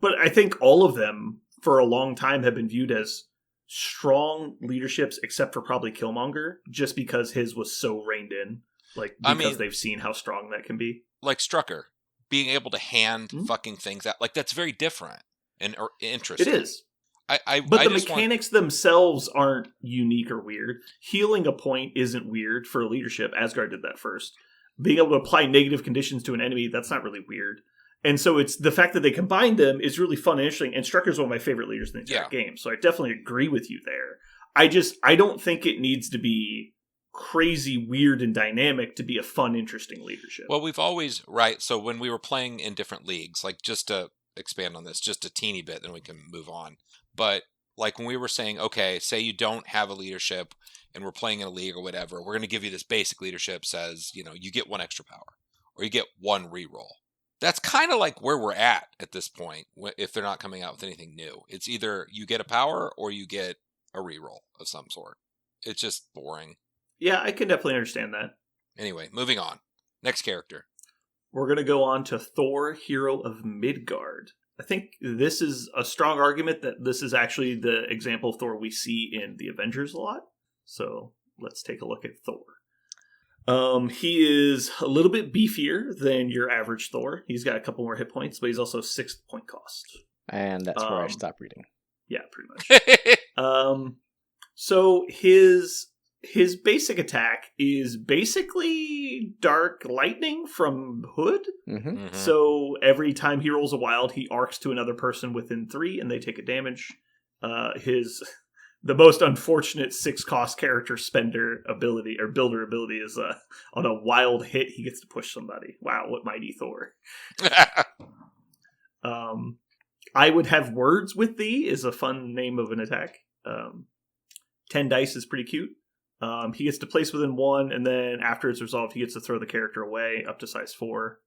but I think all of them, for a long time, have been viewed as strong leaderships, except for probably Killmonger, just because his was so reined in. Because they've seen how strong that can be. Like Strucker. Being able to hand fucking things out, like, that's very different and interesting. It is. But the mechanics themselves aren't unique or weird. Healing a point isn't weird for leadership. Asgard did that first. Being able to apply negative conditions to an enemy, that's not really weird. And so it's the fact that they combine them is really fun and interesting. And Strucker's one of my favorite leaders in the entire game. So I definitely agree with you there. I don't think it needs to be crazy, weird, and dynamic to be a fun, interesting leadership. Well, we've always, so when we were playing in different leagues, like, just to expand on this just a teeny bit, then we can move on. But, like, when we were saying, okay, say you don't have a leadership and we're playing in a league or whatever, we're going to give you this basic leadership, says, you get 1 extra power or you get 1 reroll. That's kind of like where we're at this point, if they're not coming out with anything new. It's either you get a power or you get a reroll of some sort. It's just boring. Yeah, I can definitely understand that. Anyway, moving on. Next character. We're going to go on to Thor, Hero of Midgard. I think this is a strong argument that this is actually the example of Thor we see in the Avengers a lot. So let's take a look at Thor. He is a little bit beefier than your average Thor. He's got a couple more hit points, but he's also 6 point cost. And that's where I stop reading. Yeah, pretty much. So his basic attack is basically Dark Lightning from Hood. Mm-hmm. Mm-hmm. So every time he rolls a wild, he arcs to another person within 3, and they take a damage. The most unfortunate 6-cost character spender ability, or builder ability, is on a wild hit, he gets to push somebody. Wow, what mighty Thor. I would have words with thee is a fun name of an attack. 10 dice is pretty cute. He gets to place within 1, and then after it's resolved, he gets to throw the character away up to size 4.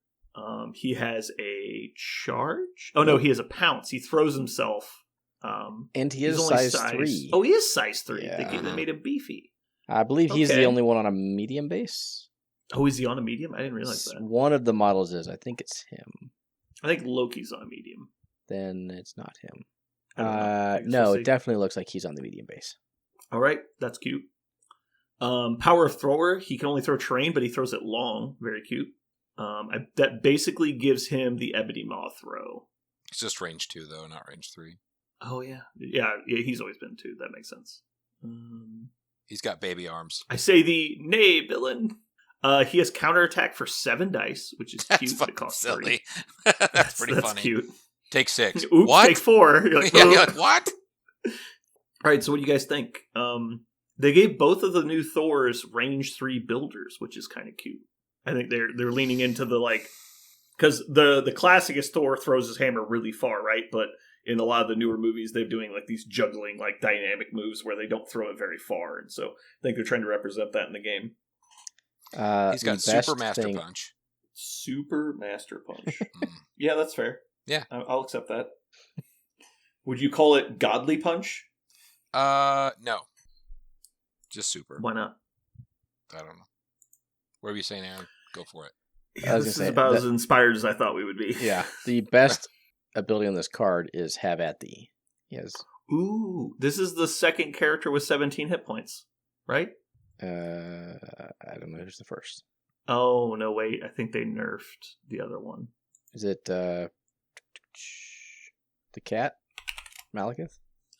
He has a charge. Oh no, he has a pounce. He throws himself. And he is size 3. Oh, he is size 3. Yeah. They made him beefy. I believe he's the only one on a medium base. Oh, is he on a medium? I didn't realize that. One of the models is. I think it's him. I think Loki's on a medium. Then it's not him. No, it definitely looks like he's on the medium base. All right, that's cute. Power of Thrower, he can only throw terrain, but he throws it long. Very cute. That basically gives him the Ebony Maw throw. It's just range 2, though, not range 3. Oh, yeah. Yeah, he's always been 2. That makes sense. He's got baby arms. I say the nay, villain. He has counterattack for 7 dice, which is cute. That's fucking silly. That's pretty funny. That's cute. Take 6. Oops, what? Take 4. You're like, you're like, what? All right, so what do you guys think? They gave both of the new Thors range 3 builders, which is kind of cute. I think they're leaning into the like, because the classicest Thor throws his hammer really far, right? But in a lot of the newer movies, they're doing like these juggling, like dynamic moves where they don't throw it very far, and so I think they're trying to represent that in the game. He's got Super Master Punch. Super Master Punch. Yeah, that's fair. Yeah, I'll accept that. Would you call it Godly Punch? No. Just Super. Why not? I don't know. What are you saying, Aaron? Go for it. Yeah, this is about as inspired as I thought we would be. Yeah, the best ability on this card is Have at Thee. Yes. Ooh, this is the second character with 17 hit points, right? I don't know who's the first. Oh, no, wait. I think they nerfed the other one. Is it the cat? Malekith?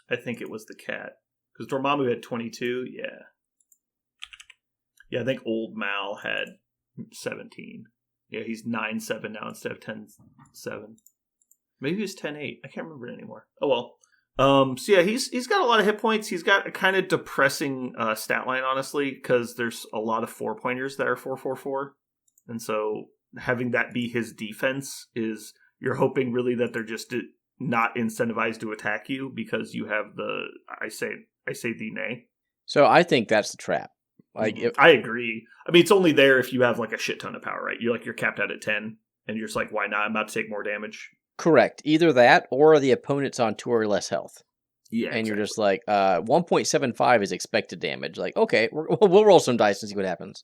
I think it was the cat. Because Dormammu had 22, yeah. Yeah, I think old Mal had 17. Yeah, he's 9-7 now instead of 10-7. Maybe he was 10-8. I can't remember it anymore. Oh, well. So yeah, he's got a lot of hit points. He's got a kind of depressing stat line, honestly, because there's a lot of 4-pointers that are 4-4-4. And so having that be his defense is, you're hoping really that they're just not incentivized to attack you because you have the, I say the nay. So I think that's the trap. Like, I agree. I mean, it's only there if you have like a shit ton of power, right? You're capped out at 10, and you're just like, why not? I'm about to take more damage. Correct. Either that, or the opponent's on 2 or less health. Yeah, and you're just like, 1.75 is expected damage. Like, okay, we'll roll some dice and see what happens.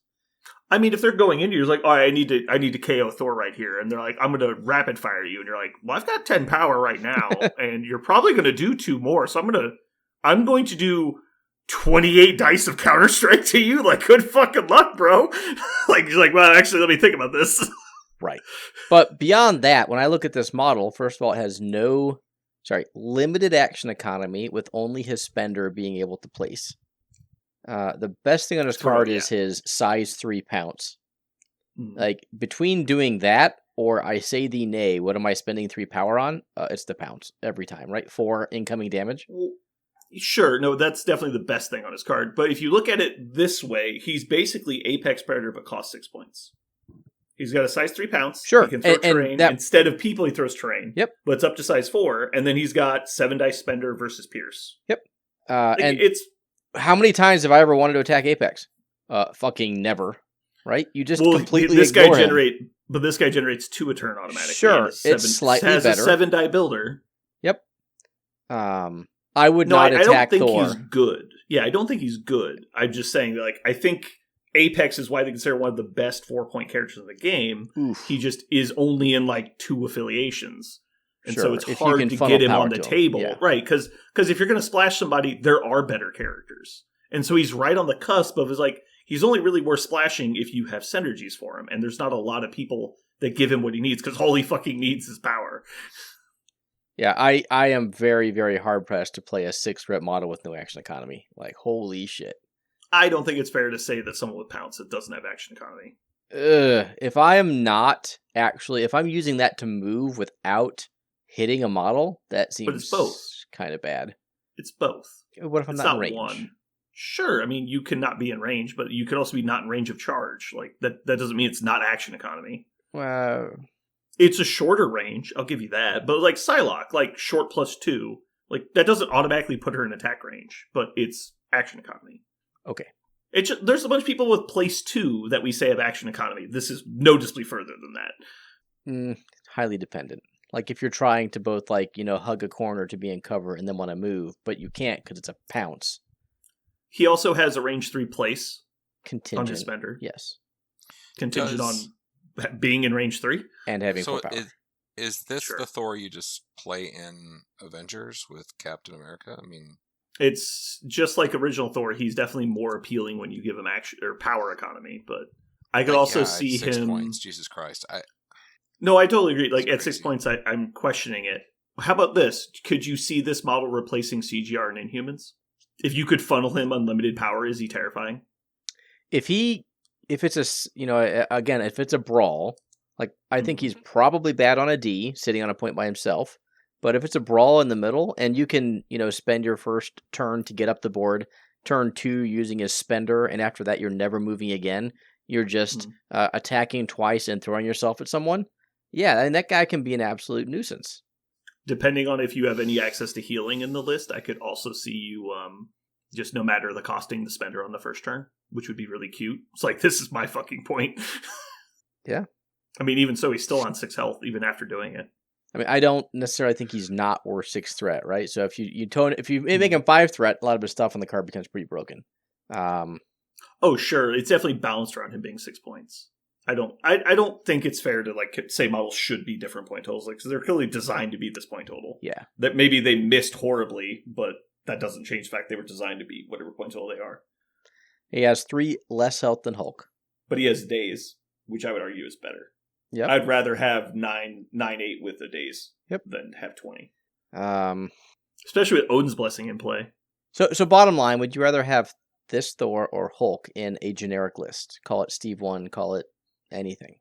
I mean, if they're going in, you're like, oh, I need to KO Thor right here, and they're like, I'm going to rapid fire you, and you're like, well, I've got 10 power right now, and you're probably going to do 2 more, so I'm going to do 28 dice of counter strike to you. Like, good fucking luck, bro. Like, you're like, well, actually, let me think about this. Right. But beyond that, when I look at this model, first of all, it has limited action economy with only his spender being able to place. The best thing on his card is his size 3 pounce. Like, between doing that or I say the nay, what am I spending 3 power on? It's the pounce every time, right? 4 incoming damage. Well, sure, no, that's definitely the best thing on his card. But if you look at it this way, he's basically Apex Predator but costs 6 points. He's got a size 3 pounce. Sure. He can throw terrain. Instead of people, he throws terrain. Yep. But it's up to size 4. And then he's got 7 dice spender versus Pierce. Yep. And it's... How many times have I ever wanted to attack Apex? Fucking never. Right? You just completely ignore him. But this guy generates 2 a turn automatically. Sure. It's slightly better. Has a 7 die builder. Yep. I would not attack Thor. I don't think he's good. Yeah, I don't think he's good. I'm just saying, like, I think Apex is why they consider one of the best 4-point characters in the game. Oof. He just is only in, like, 2 affiliations. And sure. So it's hard to get him on the table. Yeah. Right, because if you're going to splash somebody, there are better characters. And so he's right on the cusp of, he's only really worth splashing if you have synergies for him. And there's not a lot of people that give him what he needs, because all he fucking needs is power. Yeah, I am very, very hard-pressed to play a 6-rep model with no action economy. Like, holy shit. I don't think it's fair to say that someone with pounce that doesn't have action economy. If I'm using that to move without hitting a model, that seems but it's both. Kind of bad. It's both. What if I'm not in range? One. Sure, I mean, you can not be in range, but you could also be not in range of charge. Like, that doesn't mean it's not action economy. It's a shorter range, I'll give you that. But, like, Psylocke, like, short +2, like, that doesn't automatically put her in attack range, but it's action economy. Okay. There's a bunch of people with place 2 that we say have action economy. This is noticeably further than that. Highly dependent. Like, if you're trying to both, hug a corner to be in cover and then want to move, but you can't because it's a pounce. He also has a range 3 place contingent on his spender. Yes. Contingent on being in range 3 and having 4 power. Is this the Thor you just play in Avengers with Captain America? I mean, it's just like original Thor. He's definitely more appealing when you give him action or power economy. But I could also see 6 him. Points, Jesus Christ! No, I totally agree. Like at 6 points, I'm questioning it. How about this? Could you see this model replacing CGR and Inhumans? If you could funnel him unlimited power, is he terrifying? If it's a brawl, like I think he's probably bad on a D, sitting on a point by himself. But if it's a brawl in the middle, and you can, spend your first turn to get up the board, turn 2 using his spender, and after that you're never moving again. You're just attacking twice and throwing yourself at someone. Yeah, and that guy can be an absolute nuisance. Depending on if you have any access to healing in the list, I could also see you just no matter the costing the spender on the first turn, which would be really cute. It's like, this is my fucking point. Yeah. I mean, even so, he's still on 6 health even after doing it. I mean, I don't necessarily think he's not worth 6 threat, right? So if you make him 5 threat, a lot of his stuff on the card becomes pretty broken. Oh, sure, it's definitely balanced around him being 6 points. I don't think it's fair to like say models should be different point totals, like, because they're clearly designed to be this point total. Yeah, that maybe they missed horribly, but that doesn't change the fact they were designed to be whatever point total they are. He has 3 less health than Hulk, but he has days, which I would argue is better. Yeah, I'd rather have 9, 8 with the days than have 20. Especially with Odin's Blessing in play. So bottom line, would you rather have this Thor or Hulk in a generic list? Call it Steve 1, call it anything.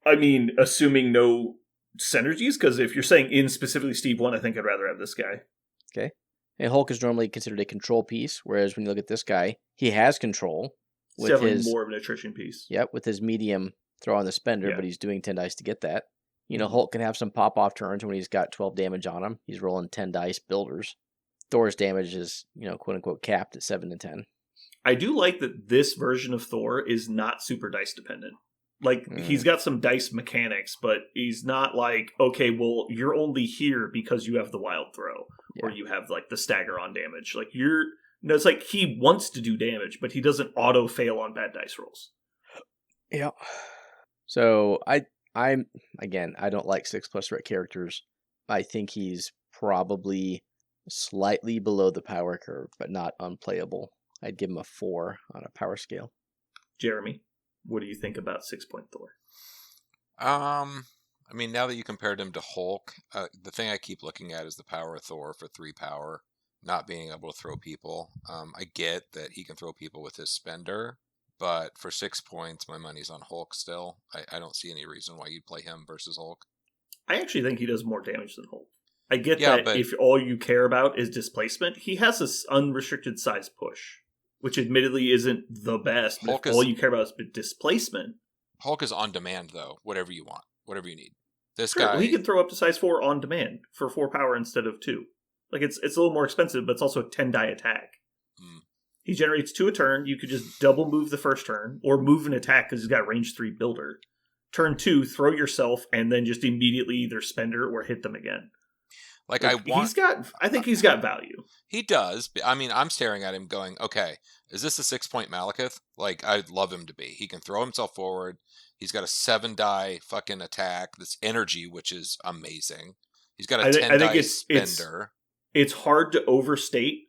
I mean, assuming no synergies, because if you're saying in specifically Steve 1, I think I'd rather have this guy. Okay. And Hulk is normally considered a control piece, whereas when you look at this guy, he has control. It's definitely more of an attrition piece. Yep, with his medium throw on the spender, but he's doing 10 dice to get that. You know, Hulk can have some pop-off turns when he's got 12 damage on him. He's rolling 10 dice builders. Thor's damage is, quote-unquote capped at 7 to 10. I do like that this version of Thor is not super dice dependent. Like, he's got some dice mechanics, but he's not like, okay, well, you're only here because you have the wild throw, or you have, like, the stagger on damage. Like, it's like he wants to do damage, but he doesn't auto-fail on bad dice rolls. Yeah. So, I'm again, I don't like 6+ threat characters. I think he's probably slightly below the power curve, but not unplayable. I'd give him a 4 on a power scale. Jeremy, what do you think about 6-point Thor? I mean, now that you compared him to Hulk, the thing I keep looking at is the power of Thor for 3 power, not being able to throw people. I get that he can throw people with his spender, but for 6 points, my money's on Hulk still. I don't see any reason why you'd play him versus Hulk. I actually think he does more damage than Hulk. I get that if all you care about is displacement, he has this unrestricted size push, which admittedly isn't the best, but if all you care about is displacement. Hulk is on demand, though. Whatever you want. Whatever you need. This guy... Well, he can throw up to size 4 on demand for 4 power instead of 2. Like, it's a little more expensive, but it's also a 10-die attack. He generates 2 a turn. You could just double move the first turn, or move an attack because he's got range 3 builder. Turn 2, throw yourself, and then just immediately either spender or hit them again. Like I think he's got value. He does. I mean, I'm staring at him going, okay, is this a 6-point Malekith? Like, I'd love him to be. He can throw himself forward. He's got a 7-die fucking attack. This energy, which is amazing. He's got a 10-die spender. It's hard to overstate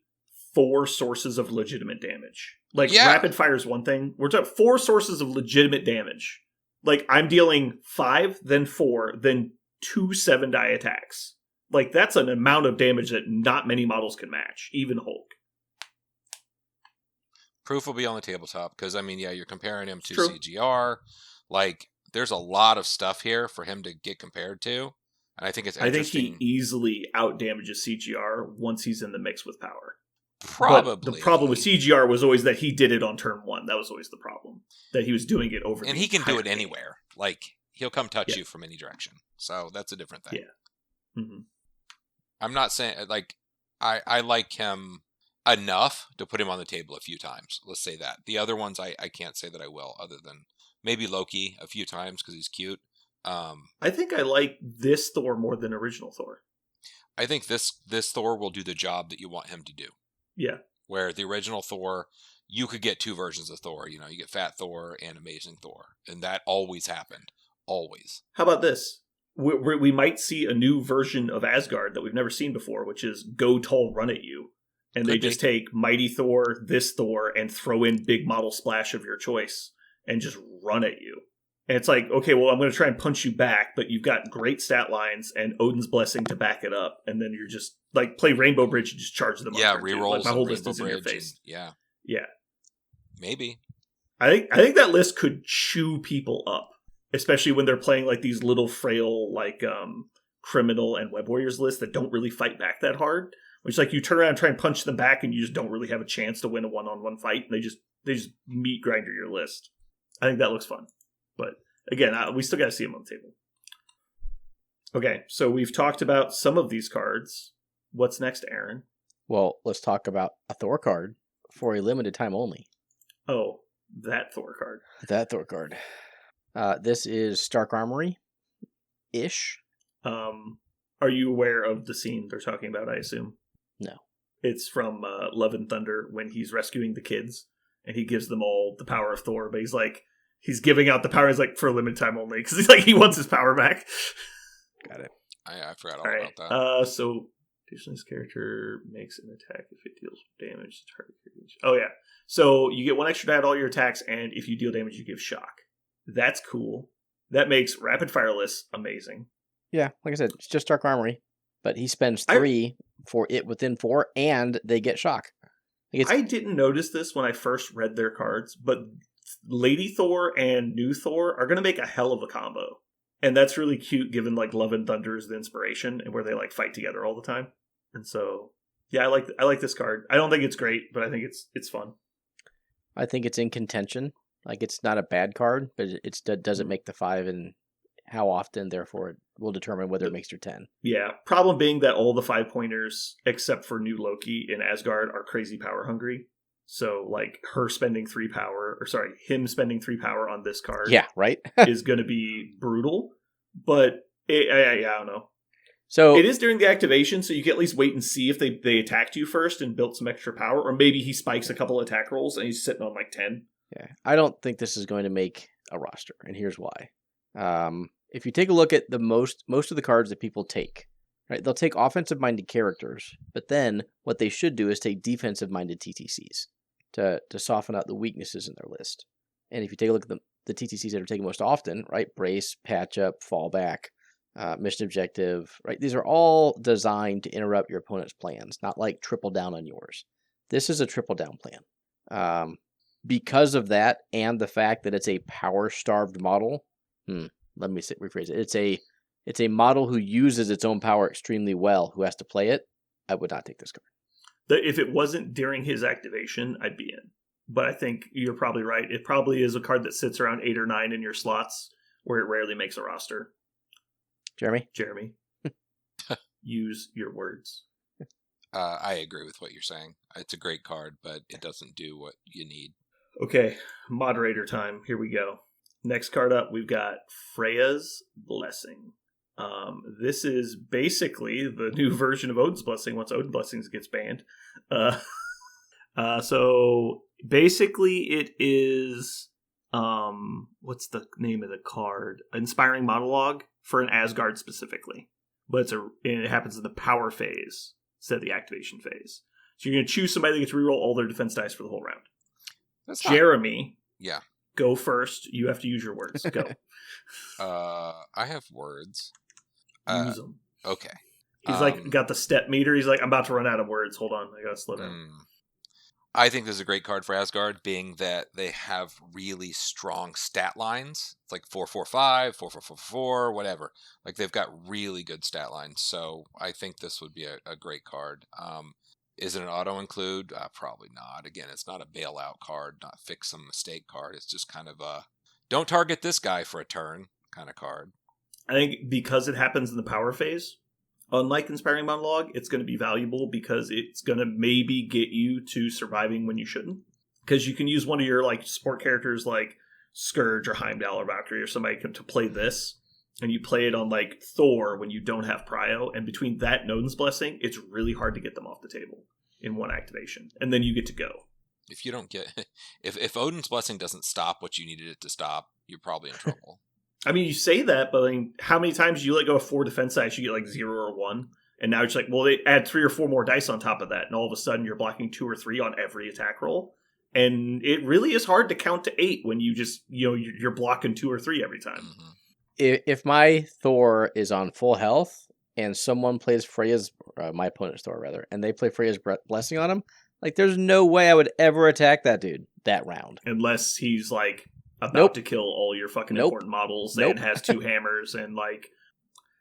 4 sources of legitimate damage. Like, rapid fire is one thing. We're talking 4 sources of legitimate damage. Like, I'm dealing 5, then 4, then 2 7-die attacks. Like, that's an amount of damage that not many models can match, even Hulk. Proof will be on the tabletop, because, I mean, you're comparing him to CGR. Like, there's a lot of stuff here for him to get compared to, and I think it's interesting. I think he easily outdamages CGR once he's in the mix with power. Probably. But the problem with CGR was always that he did it on turn 1. That was always the problem. That he was doing it over and he can do it anywhere. Like, he'll come touch you from any direction. So, that's a different thing. Yeah. Mm-hmm. I'm not saying, like, I like him enough to put him on the table a few times. Let's say that. The other ones, I can't say that I will, other than maybe Loki a few times because he's cute. I think I like this Thor more than original Thor. I think this Thor will do the job that you want him to do. Yeah. Where the original Thor, you could get 2 versions of Thor. You get Fat Thor and Amazing Thor. And that always happened. Always. How about this? We might see a new version of Asgard that we've never seen before, which is go tall, run at you. And they just take Mighty Thor, this Thor, and throw in big model splash of your choice and just run at you. And it's like, okay, well, I'm going to try and punch you back, but you've got great stat lines and Odin's Blessing to back it up. And then you're just, like, play Rainbow Bridge and just charge them. Yeah, rerolls. Like, my whole list is in your face. Yeah. Maybe. I think that list could chew people up, especially when they're playing, like, these little frail, like, Criminal and Web Warriors lists that don't really fight back that hard. which like you turn around and try and punch them back, and you just don't really have a chance to win a one-on-one fight, and they just meat grinder your list. I think that looks fun, but again, we still got to see them on the table. Okay, so we've talked about some of these cards. What's next, Aaron? Well, let's talk about a Thor card for a limited time only. Oh, that Thor card. That Thor card. This is Stark Armory-ish. Are you aware of the scene they're talking about, I assume? No. It's from Love and Thunder when he's rescuing the kids, and he gives them all the power of Thor, but he's giving out the power, he's like, for a limited time only, because he wants his power back. Got it. I forgot all about that. So additionally, this character makes an attack if it deals damage to target. Oh yeah. So you get 1 extra die at all your attacks, and if you deal damage, you give shock. That's cool. That makes rapid fire lists amazing. Yeah, like I said, it's just Stark Armory, but he spends 3 for it within 4, and they get shock. I didn't notice this when I first read their cards, but Lady Thor and New Thor are going to make a hell of a combo. And that's really cute, given like Love and Thunder is the inspiration, and where they like fight together all the time. And so, yeah, I like this card. I don't think it's great, but I think it's fun. I think it's in contention. Like, it's not a bad card, but it doesn't make the 5, and how often, therefore, it will determine whether it makes your 10. Yeah, problem being that all the 5-pointers, except for New Loki in Asgard, are crazy power hungry. So, like, him spending 3 power on this card, yeah, right, is going to be brutal. But I don't know. So it is during the activation, so you can at least wait and see if they attacked you first and built some extra power, or maybe he spikes a couple attack rolls and he's sitting on like 10. Yeah, I don't think this is going to make a roster, and here's why. If you take a look at the most of the cards that people take, right, they'll take offensive-minded characters, but then what they should do is take defensive-minded TTCs to soften out the weaknesses in their list. And if you take a look at the TTCs that are taken most often, right, brace, patch up, fallback, mission objective, right, these are all designed to interrupt your opponent's plans, not like triple down on yours. This is a triple down plan. Because of that, and the fact that it's a power-starved model, let me rephrase it. It's a model who uses its own power extremely well, who has to play it. I would not take this card. If it wasn't during his activation, I'd be in. But I think you're probably right. It probably is a card that sits around 8 or 9 in your slots, where it rarely makes a roster. Jeremy? Use your words. I agree with what you're saying. It's a great card, but it doesn't do what you need. Okay, moderator time. Here we go. Next card up, we've got Freya's Blessing. This is basically the new version of Odin's Blessing once Odin's Blessings gets banned. So basically it is, what's the name of the card? Inspiring Monologue for an Asgard specifically. But it happens in the power phase instead of the activation phase. So you're going to choose somebody that gets to reroll all their defense dice for the whole round. Jeremy. Yeah. Go first. You have to use your words. Go. I have words. Use them. Okay. He's got the step meter. He's like, I'm about to run out of words. Hold on. I got to slow down. I think this is a great card for Asgard, being that they have really strong stat lines. It's like 4/4/5, 4/4/4/4, whatever. Like, they've got really good stat lines. So I think this would be a great card. Is it an auto include? Probably not. Again, it's not a bailout card, not fix some mistake card. It's just kind of a don't target this guy for a turn kind of card. I think because it happens in the power phase, unlike Inspiring Monologue, it's going to be valuable because it's going to maybe get you to surviving when you shouldn't. Because you can use one of your like support characters like Scourge or Heimdall or Valkyrie or somebody to play this, and you play it on like Thor when you don't have Prio, and between that and Odin's Blessing, it's really hard to get them off the table in one activation, and then you get to go. If you don't get, if Odin's Blessing doesn't stop what you needed it to stop, you're probably in trouble. I mean, you say that, but I mean, how many times do you let go of 4 defense dice, you get like 0 or 1, and now it's like, well, they add 3 or 4 more dice on top of that, and all of a sudden you're blocking 2 or 3 on every attack roll, and it really is hard to count to 8 when you just, you're blocking 2 or 3 every time. Mm-hmm. If my Thor is on full health and someone plays Freya's, my opponent's Thor rather, and they play Freya's Blessing on him, like, there's no way I would ever attack that dude that round. Unless he's like about to kill all your fucking important models and has 2 hammers and like,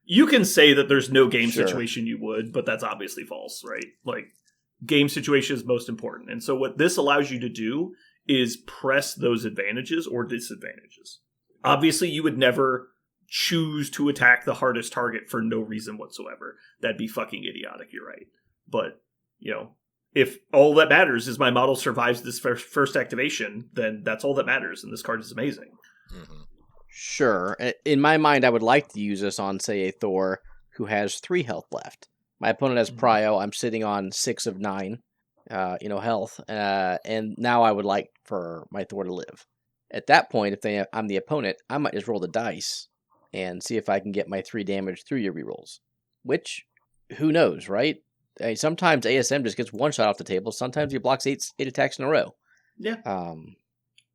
You can say that there's no game Sure. situation you would, but that's obviously false, right? Like, game situation is most important. And so what this allows you to do is press those advantages or disadvantages. Obviously, you would never choose to attack the hardest target for no reason whatsoever. That'd be fucking idiotic, you're right. But, if all that matters is my model survives this first activation, then that's all that matters, and this card is amazing. Mm-hmm. Sure. In my mind, I would like to use this on, say, a Thor who has 3 health left. My opponent has Prio. I'm sitting on 6 of 9, health. And now I would like for my Thor to live. At that point, if I'm the opponent, I might just roll the dice and see if I can get my 3 damage through your rerolls. Which, who knows, right? Sometimes ASM just gets 1 shot off the table. Sometimes he blocks 8 attacks in a row. Yeah.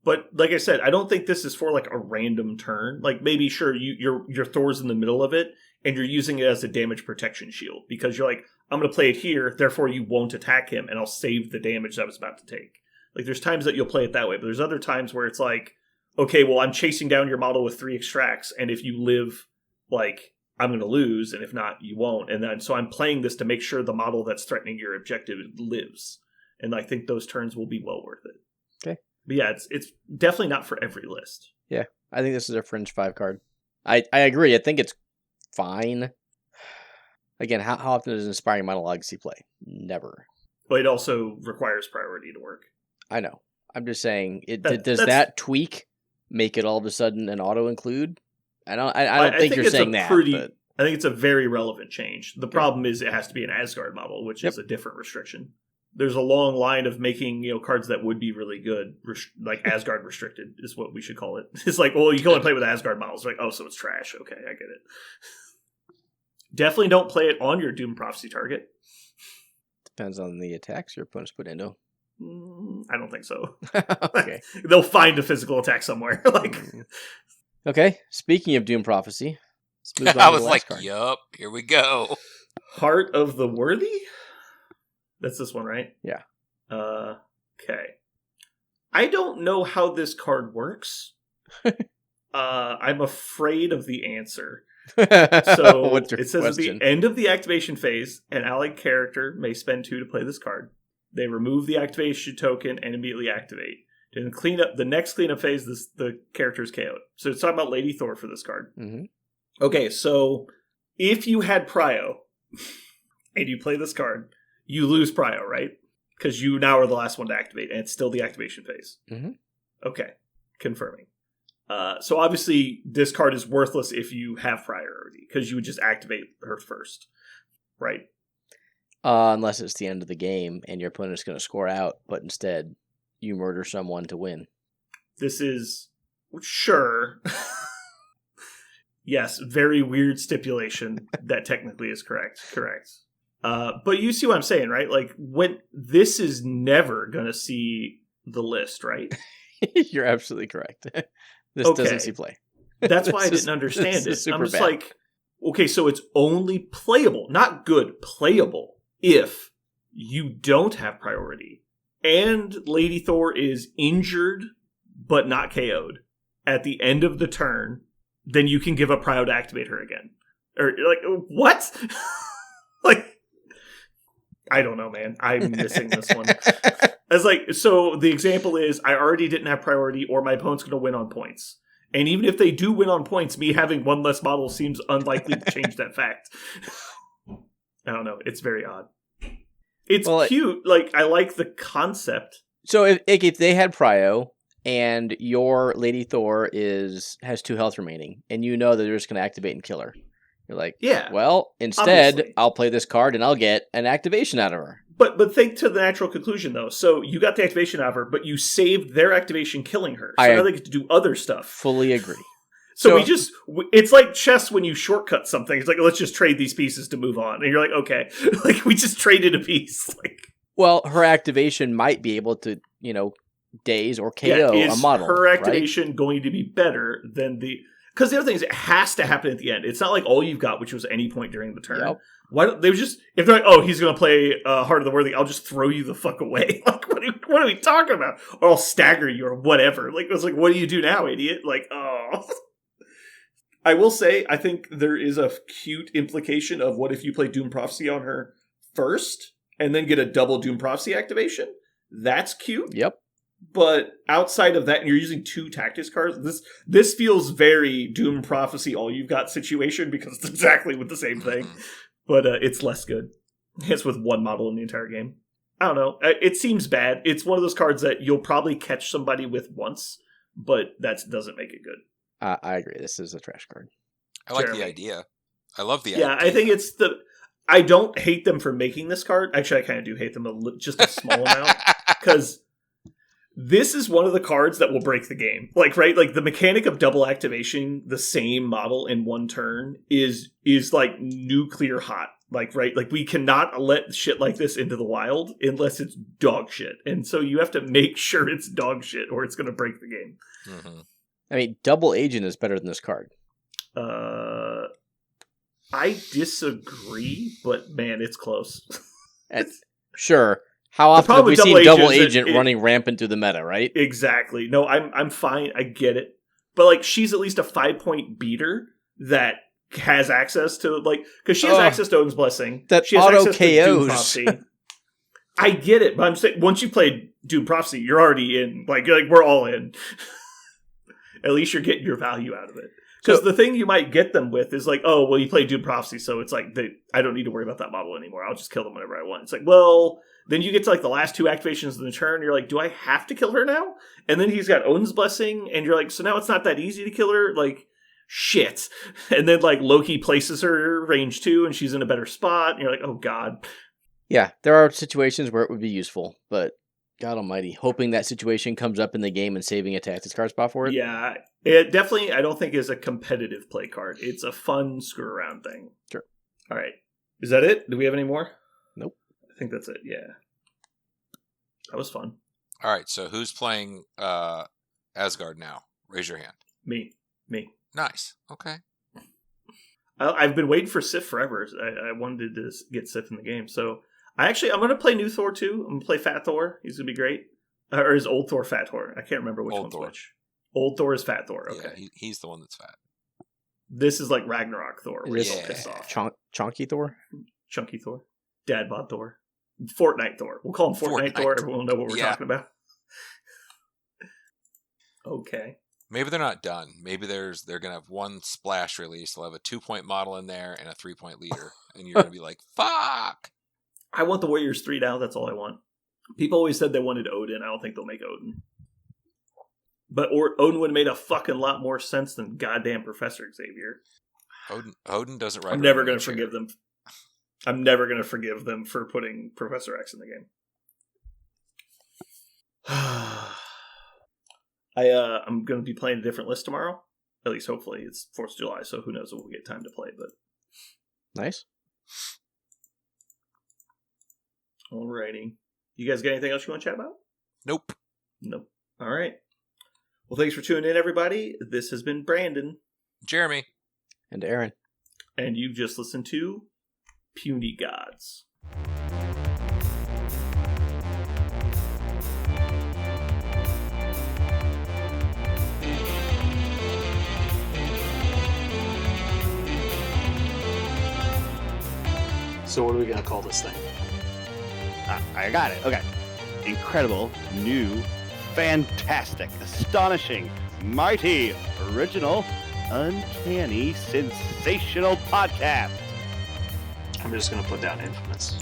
But like I said, I don't think this is for like a random turn. Like maybe sure your Thor's in the middle of it and you're using it as a damage protection shield because you're like, I'm going to play it here, therefore you won't attack him and I'll save the damage that I was about to take. Like there's times that you'll play it that way, but there's other times where it's like, okay, well I'm chasing down your model with 3 extracts and if you live, like I'm going to lose and if not you won't. And then so I'm playing this to make sure the model that's threatening your objective lives. And I think those turns will be well worth it. Okay. But yeah, it's definitely not for every list. Yeah, I think this is a fringe 5 card. I agree. I think it's fine. Again, how often does Inspiring Monologues he play? Never. But it also requires priority to work. I know. I'm just saying, does that tweak make it all of a sudden an auto-include? I don't think you're saying that. I think it's a very relevant change. The problem is it has to be an Asgard model, which is a different restriction. There's a long line of making cards that would be really good, like Asgard restricted is what we should call it. It's like, well, you can only play with Asgard models. Like, oh, so it's trash. Okay, I get it. Definitely don't play it on your Doom Prophecy target. Depends on the attacks your opponents put into. I don't think so. Okay. They'll find a physical attack somewhere. Okay, speaking of Doom Prophecy. I was like, yup, here we go. Heart of the Worthy? That's this one, right? Yeah. Okay. I don't know how this card works. I'm afraid of the answer. So it says question? At the end of the activation phase, an allied character may spend 2 to play this card. They remove the activation token and immediately activate. Then the next cleanup phase, the character is KO'd. So it's talking about Lady Thor for this card. Mm-hmm. Okay, so if you had Prio and you play this card, you lose Prio, right? Because you now are the last one to activate, and it's still the activation phase. Mm-hmm. Okay, confirming. So obviously, this card is worthless if you have priority, because you would just activate her first, right? Unless it's the end of the game, and your opponent's going to score out, but instead, you murder someone to win. This is... Sure. Yes, very weird stipulation that technically is correct. Correct. But you see what I'm saying, right? Like, when this is never going to see the list, right? You're absolutely correct. This doesn't see play. That's why I didn't understand it. I'm just like, okay, so it's only playable, not good, playable, if you don't have priority. And Lady Thor is injured, but not KO'd at the end of the turn, then you can give up Prio to activate her again. Or, like, what? Like, I don't know, man. I'm missing this one. As like, so the example is, I already didn't have priority, or my opponent's going to win on points. And even if they do win on points, me having one less model seems unlikely to change that fact. I don't know. It's very odd. It's cute. Like, I like the concept. So if they had Prio, and your Lady Thor has 2 health remaining, and you know that they're just going to activate and kill her, you're like, yeah. Well, instead, obviously. I'll play this card and I'll get an activation out of her. But think to the natural conclusion, though. So you got the activation out of her, but you saved their activation killing her. So now they get to do other stuff. Fully agree. So it's like chess when you shortcut something. It's like, let's just trade these pieces to move on. And you're like, okay. Like, we just traded a piece. Like, well, her activation might be able to, daze or KO a model. Her activation going to be better than the... Because the other thing is, it has to happen at the end. It's not like all you've got, which was any point during the turn. Yep. Why don't they just... If they're like, oh, he's going to play Heart of the Worthy, I'll just throw you the fuck away. Like, what are we talking about? Or I'll stagger you or whatever. Like, it's like, what do you do now, idiot? Like, oh... I will say, I think there is a cute implication of what if you play Doom Prophecy on her first and then get a double Doom Prophecy activation. That's cute. Yep. But outside of that, and you're using 2 tactics cards, this feels very Doom Prophecy all you've got situation because it's exactly with the same thing. But it's less good. It's with 1 model in the entire game. I don't know. It seems bad. It's one of those cards that you'll probably catch somebody with once, but that doesn't make it good. I agree. This is a trash card. I like Jeremy. the idea. I love the idea. Yeah, I think it's I don't hate them for making this card. Actually, I kind of do hate them just a small amount. Because this is one of the cards that will break the game. Like, right? Like, the mechanic of double activation the same model in 1 turn is like nuclear hot. Like, right? Like, we cannot let shit like this into the wild unless it's dog shit. And so you have to make sure it's dog shit or it's going to break the game. Mm-hmm. I mean, double agent is better than this card. I disagree, but man, it's close. Sure. How often have problem we with seen double double agent agent running rampant through the meta, right? Exactly. No, I'm fine. I get it. But like, she's at least a 5-point beater that has access to because she has access to Odin's Blessing. That she has auto access to Doom KOs. Prophecy. I get it, but I'm saying once you play Doom Prophecy, you're already in. Like we're all in. At least you're getting your value out of it. Because the thing you might get them with is like, oh, well, you play Doom Prophecy, so it's like I don't need to worry about that model anymore. I'll just kill them whenever I want. It's like, well, then you get to like the last 2 activations in the turn. You're like, do I have to kill her now? And then he's got Odin's Blessing, and you're like, so now it's not that easy to kill her. Like, shit. And then like Loki places her range 2, and she's in a better spot. And you're like, oh god. Yeah, there are situations where it would be useful, but God almighty, hoping that situation comes up in the game and saving a tactics card spot for it. Yeah, it definitely, I don't think is a competitive play card. It's a fun screw around thing. Sure. All right. Is that it? Do we have any more? Nope. I think that's it. Yeah. That was fun. All right, so who's playing Asgard now? Raise your hand. Me. Nice. Okay. I've been waiting for Sif forever. I wanted to get Sif in the game. So I'm going to play new Thor too. I'm going to play Fat Thor. He's going to be great. Or is Old Thor Fat Thor? I can't remember which Old one's Thor. which. Old Thor is Fat Thor. Okay. Yeah, he's the one that's fat. This is like Ragnarok Thor. Where he's all Yeah. pissed off. Chonky Thor? Chunky Thor. Dad bod Thor. Fortnite Thor. We'll call him Fortnite Thor. Everyone will know what we're talking about. Okay. Maybe they're not done. Maybe they're going to have 1 splash release. They'll have a 2-point model in there and a 3-point leader. And you're going to be like, fuck! I want the Warriors 3 now. That's all I want. People always said they wanted Odin. I don't think they'll make Odin. But Odin would have made a fucking lot more sense than goddamn Professor Xavier. Odin doesn't ride. I'm never going to forgive them. I'm never going to forgive them for putting Professor X in the game. I'm going to be playing a different list tomorrow. At least, hopefully. It's 4th of July, so who knows if we'll get time to play. But Nice. alrighty. You guys got anything else you want to chat about? Nope. Nope. All right. Well, thanks for tuning in, everybody. This has been Brandon. Jeremy. And Aaron. And you've just listened to Puny Gods. So what are we going to call this thing? I got it. Okay. Incredible, new, fantastic, astonishing, mighty, original, uncanny, sensational podcast. I'm just going to put down infamous.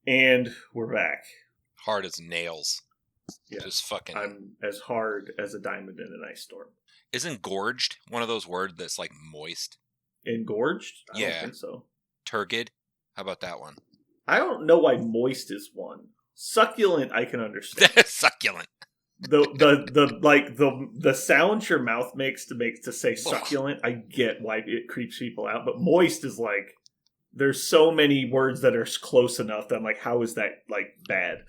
And we're back. Hard as nails. Yeah. Just fucking. I'm as hard as a diamond in an ice storm. Isn't gorged one of those words that's like moist? Engorged? I Yeah. don't think so. Turgid? How about that one? I don't know why moist is one. Succulent, I can understand. Succulent. the sound your mouth makes to say succulent, I get why it creeps people out. But moist is like, there's so many words that are close enough that I'm like, how is that like bad?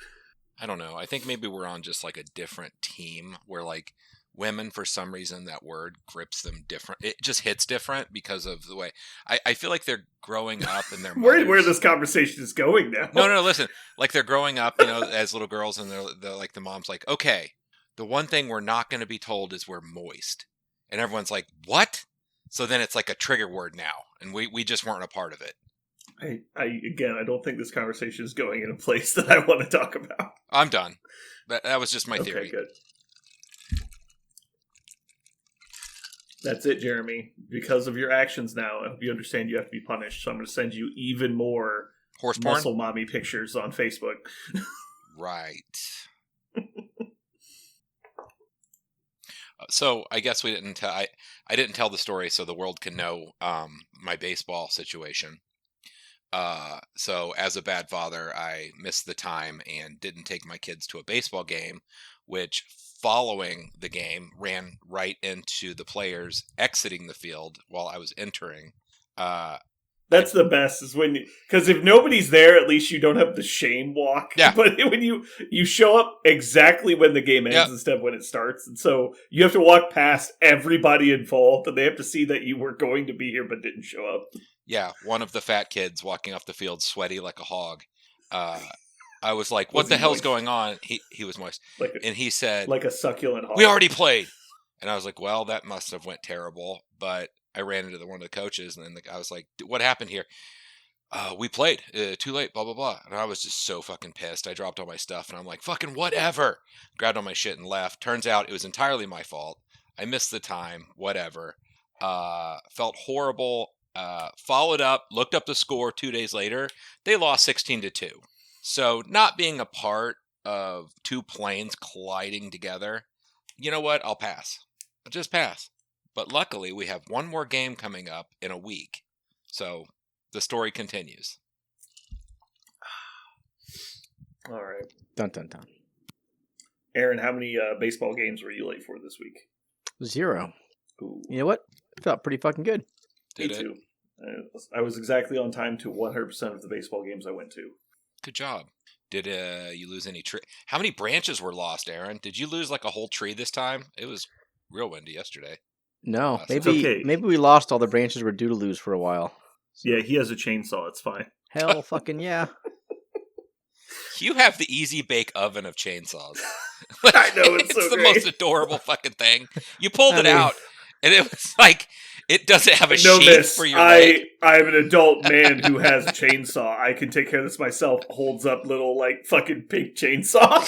I don't know. I think maybe we're on just like a different team where like women, for some reason, that word grips them different. It just hits different because of the way I feel like they're growing up in their where mothers. this conversation is going now. No, listen. Like they're growing up, as little girls, and they're like the mom's like, okay, the one thing we're not going to be told is we're moist, and everyone's like, what? So then it's like a trigger word now, and we just weren't a part of it. I don't think this conversation is going in a place that I want to talk about. I'm done. That was just my theory. Okay, good. That's it, Jeremy. Because of your actions now, I hope you understand you have to be punished. So I'm going to send you even more Horse porn? muscle mommy pictures on Facebook. Right. So I guess we didn't. I didn't tell the story so the world can know my baseball situation. So as a bad father, I missed the time and didn't take my kids to a baseball game, which following the game ran right into the players exiting the field while I was entering. That's the best, is when, because if nobody's there, at least you don't have the shame walk. Yeah. But when you show up exactly when the game ends instead of when it starts, and so you have to walk past everybody involved, and they have to see that you were going to be here but didn't show up. Yeah, one of the fat kids walking off the field, sweaty like a hog. I was like, "What the hell's going on?" He was moist, and he said, "Like a succulent hog." We already played, and I was like, "Well, that must have went terrible." But I ran into one of the coaches, and then I was like, "What happened here?" We played. Too late. Blah blah blah. And I was just so fucking pissed. I dropped all my stuff, and I'm like, "Fucking whatever." Grabbed all my shit and left. Turns out it was entirely my fault. I missed the time. Whatever. Felt horrible. Followed up. Looked up the score 2 days later. They lost 16-2. So not being a part of two planes colliding together, you know what? I'll pass. I'll just pass. But luckily, we have one more game coming up in a week. So the story continues. All right. Dun dun dun. Aaron, how many baseball games were you late for this week? 0. Ooh. You know what? It felt pretty fucking good. Me too. I was exactly on time to 100% of the baseball games I went to. Good job. Did you lose any tree? How many branches were lost, Aaron? Did you lose like a whole tree this time? It was real windy yesterday. No, It's okay. maybe we lost all the branches we're due to lose for a while. So. Yeah, he has a chainsaw. It's fine. Hell fucking yeah. You have the easy bake oven of chainsaws. I know, it's so the great. most adorable fucking thing. You pulled it out, and it was like, it doesn't have a No, sheath miss. for your leg. I'm an adult man who has a chainsaw. I can take care of this myself. Holds up little, like, fucking pink chainsaw.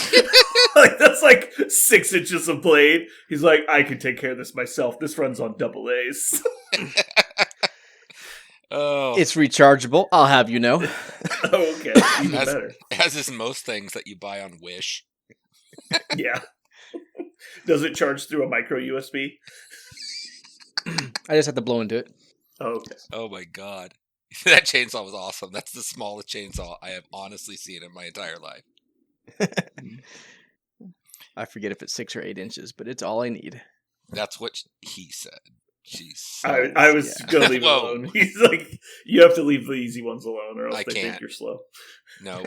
Like, that's like 6 inches of blade. He's like, I can take care of this myself. This runs on AA's. Oh, It's rechargeable, I'll have you know. Oh, okay. Even better. as is most things that you buy on Wish. Yeah. Does it charge through a micro USB? I just have to blow into it. Oh, okay. Oh my god. That chainsaw was awesome. That's the smallest chainsaw I have honestly seen in my entire life. I forget if it's 6 or 8 inches, but it's all I need. That's what he said. Jeez. I was going to leave it Whoa. alone. He's like, you have to leave the easy ones alone or else I they can't. think you're slow. No.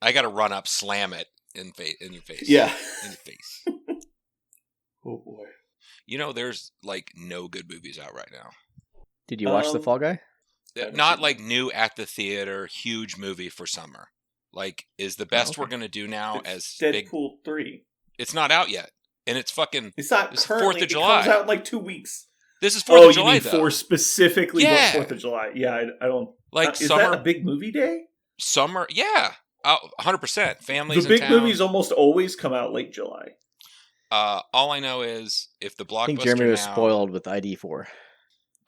I got to run up, slam it in your face. Yeah. In your face. Oh, boy. You know, there's like no good movies out right now. Did you watch The Fall Guy? Not like new at the theater, huge movie for summer. Like, is the best we're going to do now It's as Deadpool big... 3. It's not out yet. And it's fucking... It's not It's currently. 4th of July. It comes out in like 2 weeks. This is 4th of July, you mean though. for specifically Yeah. 4th of July. Yeah, I don't... Like, is summer... that a big movie day? Summer... Yeah. 100%. Families The big in town. movies almost always come out late July. All I know is if the blockbuster I think Jeremy was now, spoiled with ID4.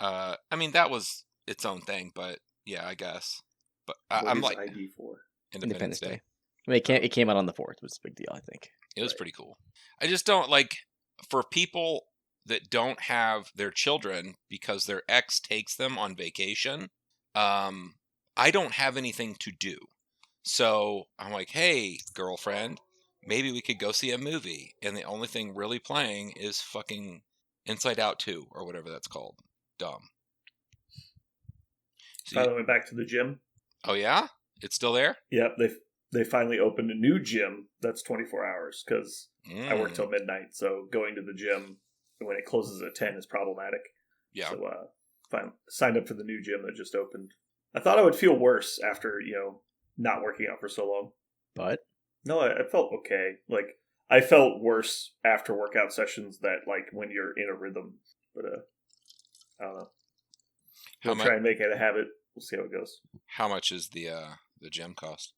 I mean, that was its own thing, but yeah, I guess. But What I'm is like ID for? Independence Day. I mean, it came out on the 4th, which is a big deal, I think. It was pretty cool. I just don't like for people that don't have their children because their ex takes them on vacation. I don't have anything to do, so I'm like, hey, girlfriend, maybe we could go see a movie, and the only thing really playing is fucking Inside Out 2 or whatever that's called. Dumb. So Finally went back to the gym. oh yeah, it's still there. Yep, they finally opened a new gym that's 24 hours because I work till midnight. So going to the gym when it closes at 10 is problematic. Yeah. So signed up for the new gym that just opened. I thought I would feel worse after, not working out for so long. But? No, I felt okay. Like, I felt worse after workout sessions that, like, when you're in a rhythm. But, I don't know. We'll try and make it a habit. We'll see how it goes. How much is the gym cost?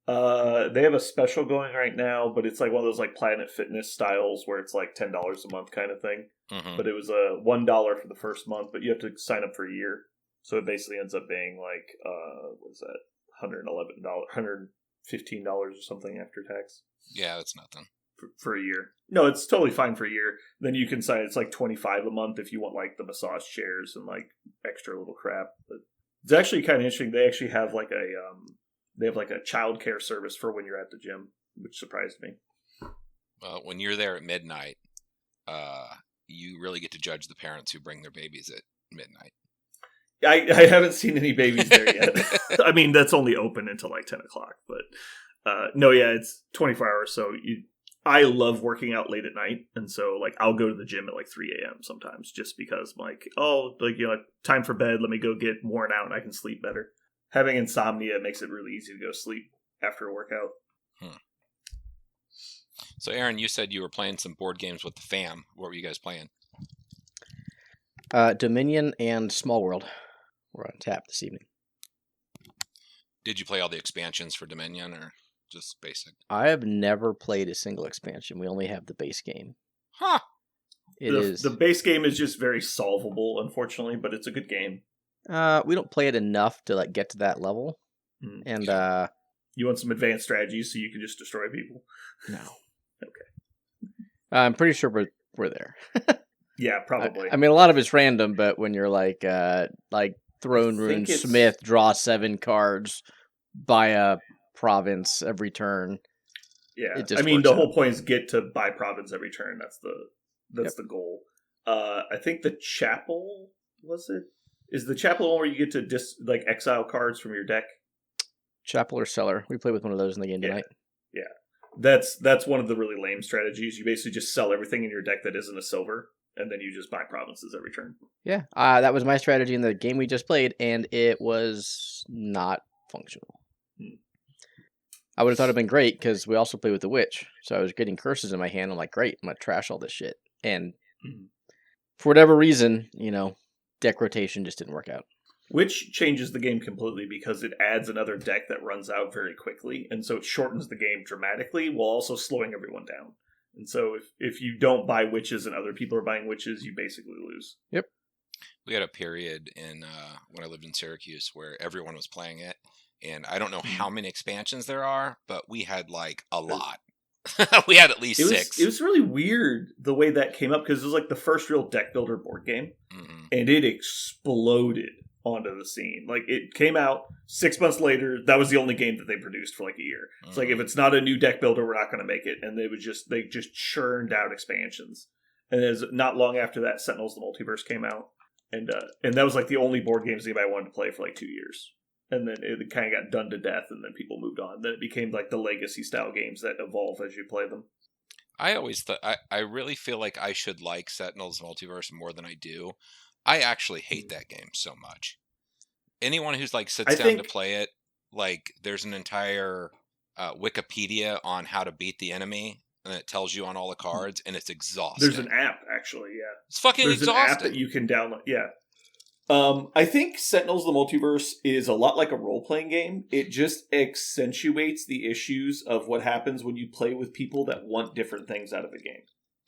They have a special going right now, but it's like one of those like Planet Fitness styles where it's like $10 a month kind of thing. Mm-hmm. But it was $1 for the first month, but you have to sign up for a year. So it basically ends up being like what is that? $111, $115 or something after tax. Yeah, that's nothing. For a year. No, it's totally fine for a year. Then you can sign it's like $25 a month if you want like the massage chairs and like extra little crap. But it's actually kind of interesting. They actually have like a child care service for when you're at the gym, which surprised me. Well, when you're there at midnight, you really get to judge the parents who bring their babies at midnight. I haven't seen any babies there yet. I mean, that's only open until like 10 o'clock. But no, yeah, it's 24 hours. So I love working out late at night. And so like I'll go to the gym at like 3 a.m. sometimes just because I'm like, time for bed. Let me go get worn out and I can sleep better. Having insomnia makes it really easy to go sleep after a workout. So, Aaron, you said you were playing some board games with the fam. What were you guys playing? Dominion and Small World were on tap this evening. Did you play all the expansions for Dominion or just basic? I have never played a single expansion. We only have the base game. Huh. The base game is just very solvable, unfortunately, but it's a good game. We don't play it enough to like get to that level. And you want some advanced strategies so you can just destroy people? No. Okay. I'm pretty sure we're there. Yeah, probably. I mean, a lot of it's random, but when you're like Throne Rune Smith, draw 7 cards, buy a province every turn. Yeah, I mean, the whole point is get to buy province every turn. That's the goal. I think the chapel is the chapel one where you get to exile cards from your deck. Chapel or Cellar. We played with one of those in the game tonight. Yeah. That's one of the really lame strategies. You basically just sell everything in your deck that isn't a silver, and then you just buy provinces every turn. Yeah, that was my strategy in the game we just played, and it was not functional. I would have thought it'd been great because we also played with the witch, so I was getting curses in my hand. I'm like, great, I'm gonna trash all this shit, and for whatever reason, deck rotation just didn't work out. Which changes the game completely because it adds another deck that runs out very quickly, and so it shortens the game dramatically while also slowing everyone down. And so if you don't buy witches and other people are buying witches, you basically lose. Yep. We had a period in when I lived in Syracuse where everyone was playing it, and I don't know how many expansions there are, but we had like a lot. We had at least 6. It was really weird the way that came up because it was like the first real deck builder board game, and it exploded onto the scene. Like, it came out 6 months later. That was the only game that they produced for like a year. It's like, if it's not a new deck builder, we're not going to make it. And they just churned out expansions. And it was not long after that, Sentinels: The Multiverse came out, and that was like the only board games anybody wanted to play for like 2 years. And then it kind of got done to death, and then people moved on. Then it became like the legacy style games that evolve as you play them. I always thought I really feel like I should like Sentinels: Multiverse more than I do. I actually hate that game so much. Anyone who's like sits down to play it, like there's an entire Wikipedia on how to beat the enemy, and it tells you on all the cards, and it's exhausting. There's an app, actually, yeah. It's fucking exhausting. There's an app that you can download, yeah. I think Sentinels: The Multiverse is a lot like a role-playing game. It just accentuates the issues of what happens when you play with people that want different things out of a game.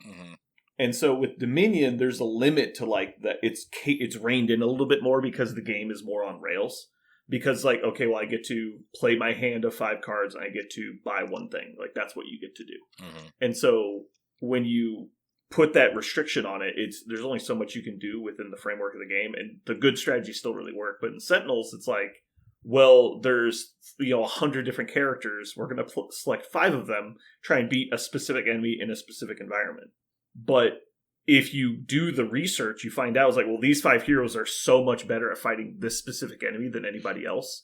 Mm-hmm. And so with Dominion, there's a limit to like that. It's reined in a little bit more because the game is more on rails. Because like, okay, well, I get to play my hand of 5 cards and I get to buy one thing. Like, that's what you get to do. Mm-hmm. And so when you put that restriction on it, there's only so much you can do within the framework of the game, and the good strategies still really work. But in Sentinels, it's like, well, there's 100 different characters. We're going to select 5 of them, try and beat a specific enemy in a specific environment. But if you do the research, you find out, it's like, well, these 5 heroes are so much better at fighting this specific enemy than anybody else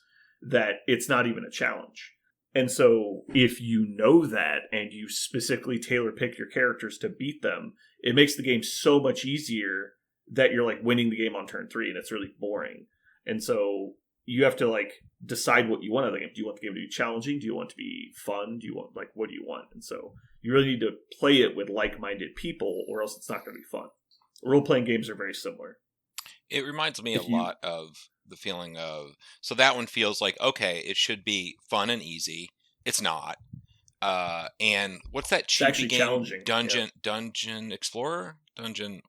that it's not even a challenge. And so if you know that and you specifically tailor pick your characters to beat them, it makes the game so much easier that you're like winning the game on turn 3, and it's really boring. And so you have to like decide what you want out of the game. Do you want the game to be challenging? Do you want it to be fun? Do you want, like, what do you want? And so you really need to play it with like-minded people, or else it's not going to be fun. Role-playing games are very similar. It reminds me a lot of the feeling of, so that one feels like, okay, it should be fun and easy. It's not. And what's that chibi game? Dungeon Explorer?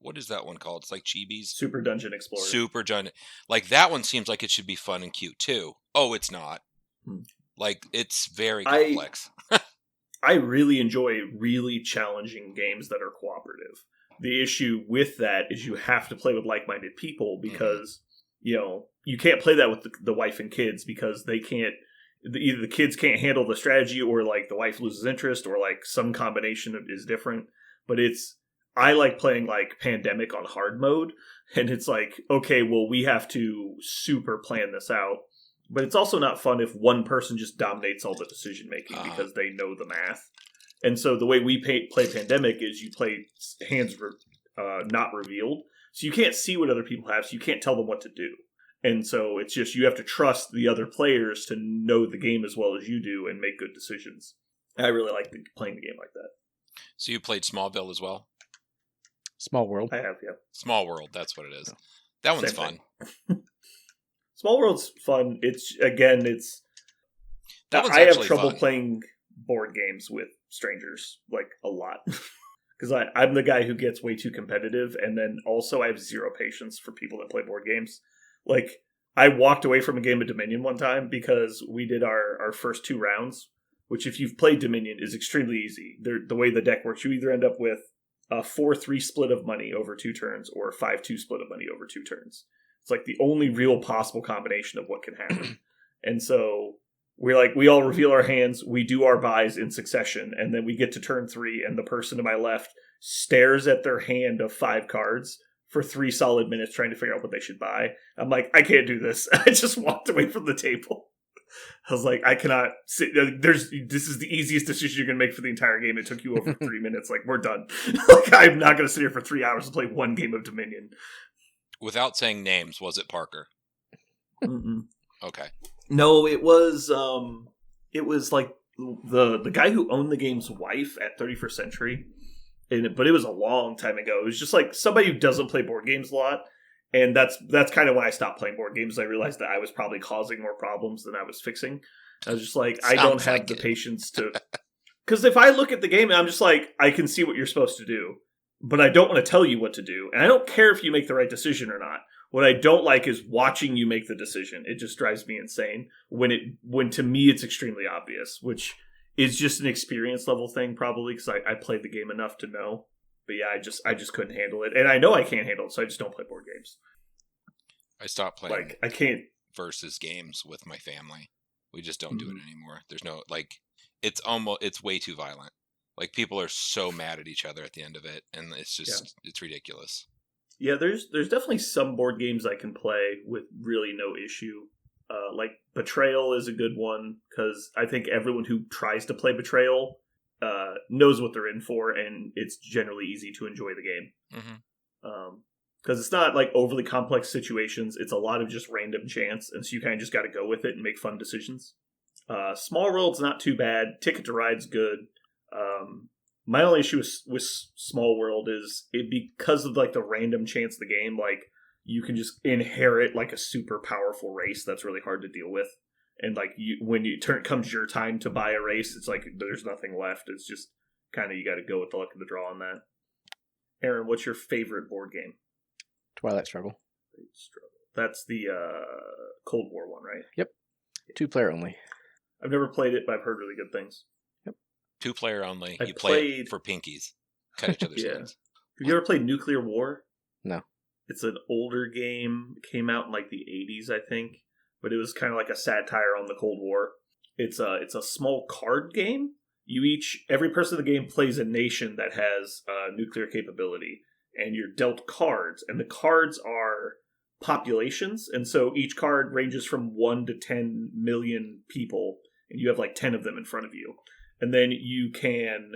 What is that one called? It's like Chibi's Super Dungeon Explorer. Like, that one seems like it should be fun and cute too. Oh, it's not. Like, it's very complex. I really enjoy really challenging games that are cooperative. The issue with that is you have to play with like-minded people, because you can't play that with the wife and kids, because they can't. Either the kids can't handle the strategy, or like the wife loses interest, or like some combination is different. But I like playing like Pandemic on hard mode, and it's like, okay, well, we have to super plan this out. But it's also not fun if one person just dominates all the decision making because they know the math. And so the way we play Pandemic is you play hands not revealed, so you can't see what other people have, so you can't tell them what to do. And so it's just, you have to trust the other players to know the game as well as you do and make good decisions. I really like playing the game like that. So you played Smallville as well? Small World. I have, yeah. Small World, that's what it is. That one's fun. Small World's fun. I have trouble playing board games with strangers, like, a lot. Because I'm the guy who gets way too competitive, and then also I have zero patience for people that play board games. Like, I walked away from a game of Dominion one time because we did our first 2 rounds, which, if you've played Dominion, is extremely easy. The way the deck works, you either end up with a 4-3 split of money over 2 turns, or a 5-2 split of money over 2 turns. It's like the only real possible combination of what can happen. And so we all reveal our hands, we do our buys in succession, and then we get to turn 3, and the person to my left stares at their hand of 5 cards for 3 solid minutes trying to figure out what they should buy. I'm like, I can't do this. I just walked away from the table. I was like, I cannot sit. This is the easiest decision you're going to make for the entire game. It took you over 3 minutes. Like, we're done. Like, I'm not going to sit here for 3 hours to play one game of Dominion. Without saying names, was it Parker? Mm-mm. Okay. No, it was like the guy who owned the game's wife at 31st Century. But it was a long time ago. It was just like somebody who doesn't play board games a lot. And that's kind of when I stopped playing board games. I realized that I was probably causing more problems than I was fixing. I was just like, I don't have the patience to... Because if I look at the game and I'm just like, I can see what you're supposed to do, but I don't want to tell you what to do. And I don't care if you make the right decision or not. What I don't like is watching you make the decision. It just drives me insane when to me it's extremely obvious, which is just an experience level thing probably, because I played the game enough to know. But yeah, I just couldn't handle it. And I know I can't handle it, so I just don't play board games. I stopped playing like, I can't versus games with my family. We just don't do it anymore. There's no, like, it's way too violent. Like, people are so mad at each other at the end of it, and it's just, it's ridiculous. Yeah, there's definitely some board games I can play with really no issue. Like Betrayal is a good one, because I think everyone who tries to play Betrayal knows what they're in for, and it's generally easy to enjoy the game. Because it's not like overly complex situations. It's a lot of just random chance, and so you kind of just got to go with it and make fun decisions. Small World's not too bad. Ticket to Ride's good. My only issue with Small World is because of like the random chance of the game, like you can just inherit like a super powerful race that's really hard to deal with. And like when comes your time to buy a race, it's like there's nothing left. It's just kind of, you got to go with the luck of the draw on that. Aaron, what's your favorite board game? Twilight Struggle. That's the Cold War one, right? Yep. 2-player only. I've never played it, but I've heard really good things. 2-player only. You play it for pinkies. Cut each other's hands. Have you ever played Nuclear War? No. It's an older game. It came out in like the 80s, I think. But it was kind of like a satire on the Cold War. It's a small card game. Every person in the game plays a nation that has nuclear capability. And you're dealt cards. And the cards are populations, and so each card ranges from 1 to 10 million people, and you have like 10 of them in front of you. And then you can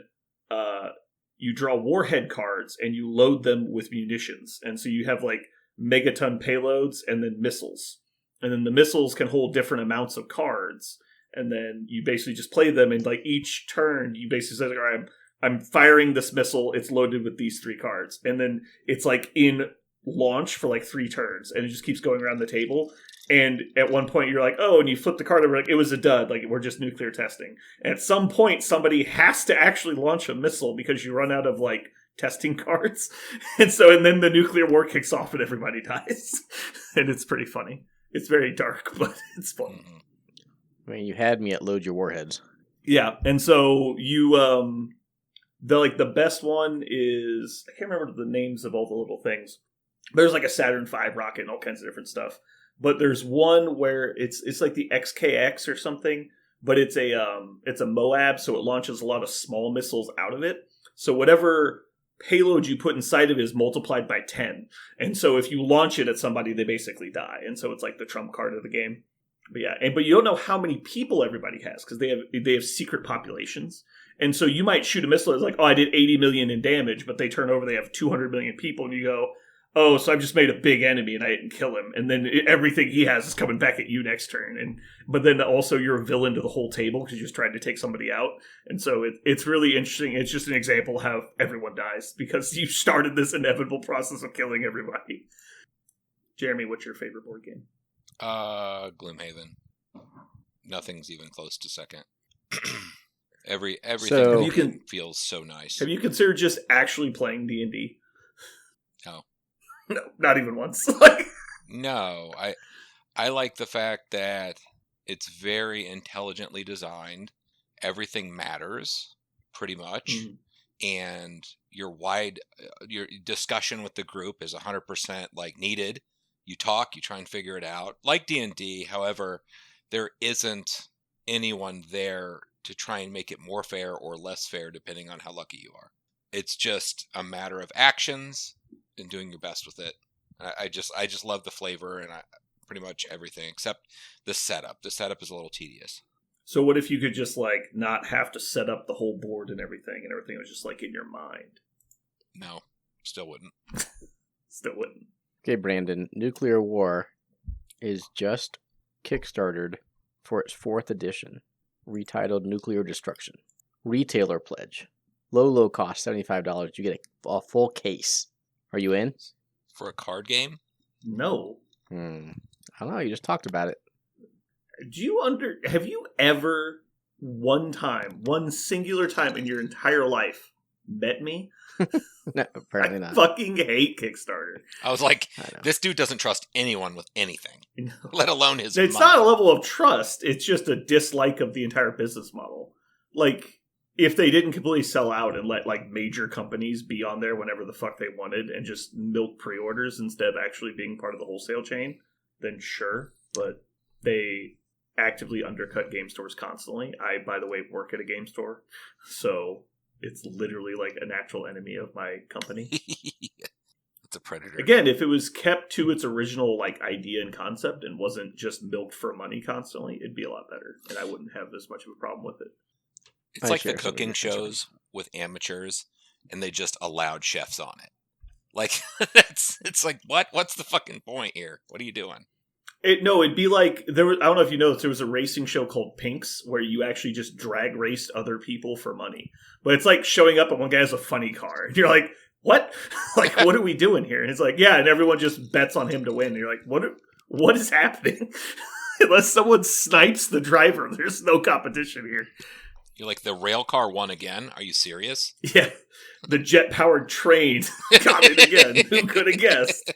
you draw warhead cards and you load them with munitions, and so you have like megaton payloads and then missiles, and then the missiles can hold different amounts of cards, and then you basically just play them, and like each turn you basically say, all right, I'm firing this missile, it's loaded with these 3 cards, and then it's like in launch for like 3 turns, and it just keeps going around the table. And at one point you're like, oh, and you flip the card over, like, it was a dud, like, we're just nuclear testing. And at some point somebody has to actually launch a missile because you run out of like testing cards. And then the nuclear war kicks off and everybody dies. And it's pretty funny. It's very dark, but it's fun. I mean, you had me at load your warheads. Yeah, and so you the best one is, I can't remember the names of all the little things. There's like a Saturn V rocket and all kinds of different stuff. But there's one where it's like the XKX or something, but it's a Moab, so it launches a lot of small missiles out of it. So whatever payload you put inside of it is multiplied by 10. And so if you launch it at somebody, they basically die. And so it's like the trump card of the game. But yeah, but you don't know how many people everybody has, because they have secret populations. And so you might shoot a missile that's like, oh, I did 80 million in damage, but they turn over, they have 200 million people, and you go, oh, so I've just made a big enemy and I didn't kill him. And then everything he has is coming back at you next turn. But then also you're a villain to the whole table because you're just trying to take somebody out. And so it's really interesting. It's just an example of how everyone dies because you started this inevitable process of killing everybody. Jeremy, what's your favorite board game? Gloomhaven. Nothing's even close to second. Everything So- feels so nice. Have you considered just actually playing D&D? No. No, not even once. No, I like the fact that it's very intelligently designed. Everything matters, pretty much, and your discussion with the group is 100% like needed. You talk, you try and figure it out. Like D&D, however, there isn't anyone there to try and make it more fair or less fair depending on how lucky you are. It's just a matter of actions and doing your best with it. I just love the flavor and pretty much everything except the setup. The setup is a little tedious. So what if you could just like not have to set up the whole board and everything was just like in your mind? No, still wouldn't. Still wouldn't. Okay, Brandon, Nuclear War is just Kickstartered for its 4th edition, retitled Nuclear Destruction. Retailer pledge. Low cost, $75. You get a full case. Are you in? For a card game? No. I don't know, you just talked about it. Have you ever one singular time in your entire life met me? No, apparently I not. fucking hate Kickstarter. I was like, I know. this dude doesn't trust anyone with anything, let alone his It's money. not a level of trust. It's just a dislike of the entire business model. Like, if they didn't completely sell out and let like major companies be on there whenever the fuck they wanted and just milk pre-orders instead of actually being part of the wholesale chain, then sure. But they actively undercut game stores constantly. I, by the way, work at a game store, so it's literally like a natural enemy of my company. It's a predator. Again, if it was kept to its original like idea and concept and wasn't just milked for money constantly, it'd be a lot better, and I wouldn't have as much of a problem with it. It's I like the share some of cooking your shows concerns. with amateurs, and they just allowed chefs on it. Like, it's like, what's the fucking point here? What are you doing? It'd be like I don't know if you know this, there was a racing show called Pinks where you actually just drag raced other people for money. But it's like showing up and one guy has a funny car. And you're like, what? Like, what are we doing here? And it's like, yeah, and everyone just bets on him to win. And you're like, what is happening? Unless someone snipes the driver, there's no competition here. You're like, the rail car won again? Are you serious? Yeah, the jet-powered train got it again. Who could have guessed?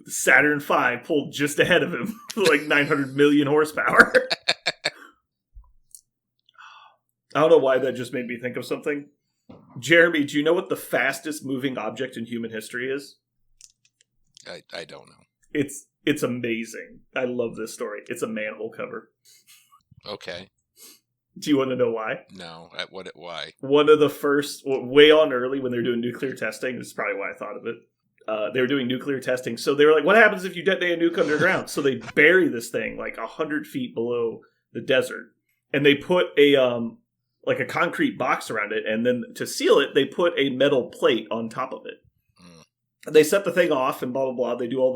The Saturn V pulled just ahead of him with like 900 million horsepower. I don't know why that just made me think of something. Jeremy, do you know what the fastest moving object in human history is? I don't know. It's amazing. I love this story. It's a manhole cover. Okay. Do you want to know why? No. Why? One of the first, way on early when they're doing nuclear testing, this is probably why I thought of it. they were doing nuclear testing. So they were like, what happens if you detonate a nuke underground? So they bury this thing like 100 feet below the desert. And they put a like a concrete box around it. And then to seal it, they put a metal plate on top of it. And they set the thing off and blah, blah, blah. They do all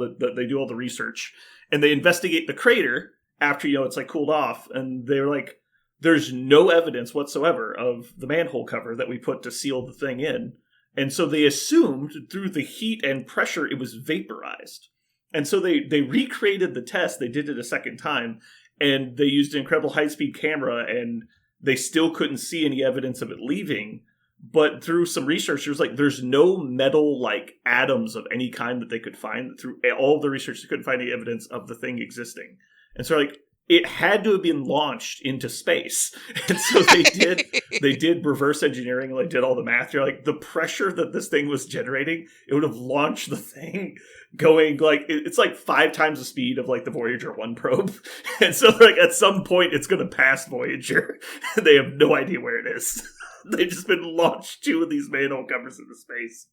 the research. And they investigate the crater after, it's like cooled off. And they're like, there's no evidence whatsoever of the manhole cover that we put to seal the thing in. And so they assumed through the heat and pressure it was vaporized. And so they recreated the test. They did it a second time. And they used an incredible high-speed camera. And they still couldn't see any evidence of it leaving. But through some research, there's no metal like atoms of any kind that they could find. Through all of the research, they couldn't find any evidence of the thing existing. And so like it had to have been launched into space. And so they did reverse engineering, like did all the math. You're like, the pressure that this thing was generating, it would have launched the thing going like, it's like 5 times the speed of like the Voyager 1 probe. And so like at some point it's going to pass Voyager. They have no idea where it is. They've just been launched 2 of these manhole covers into space.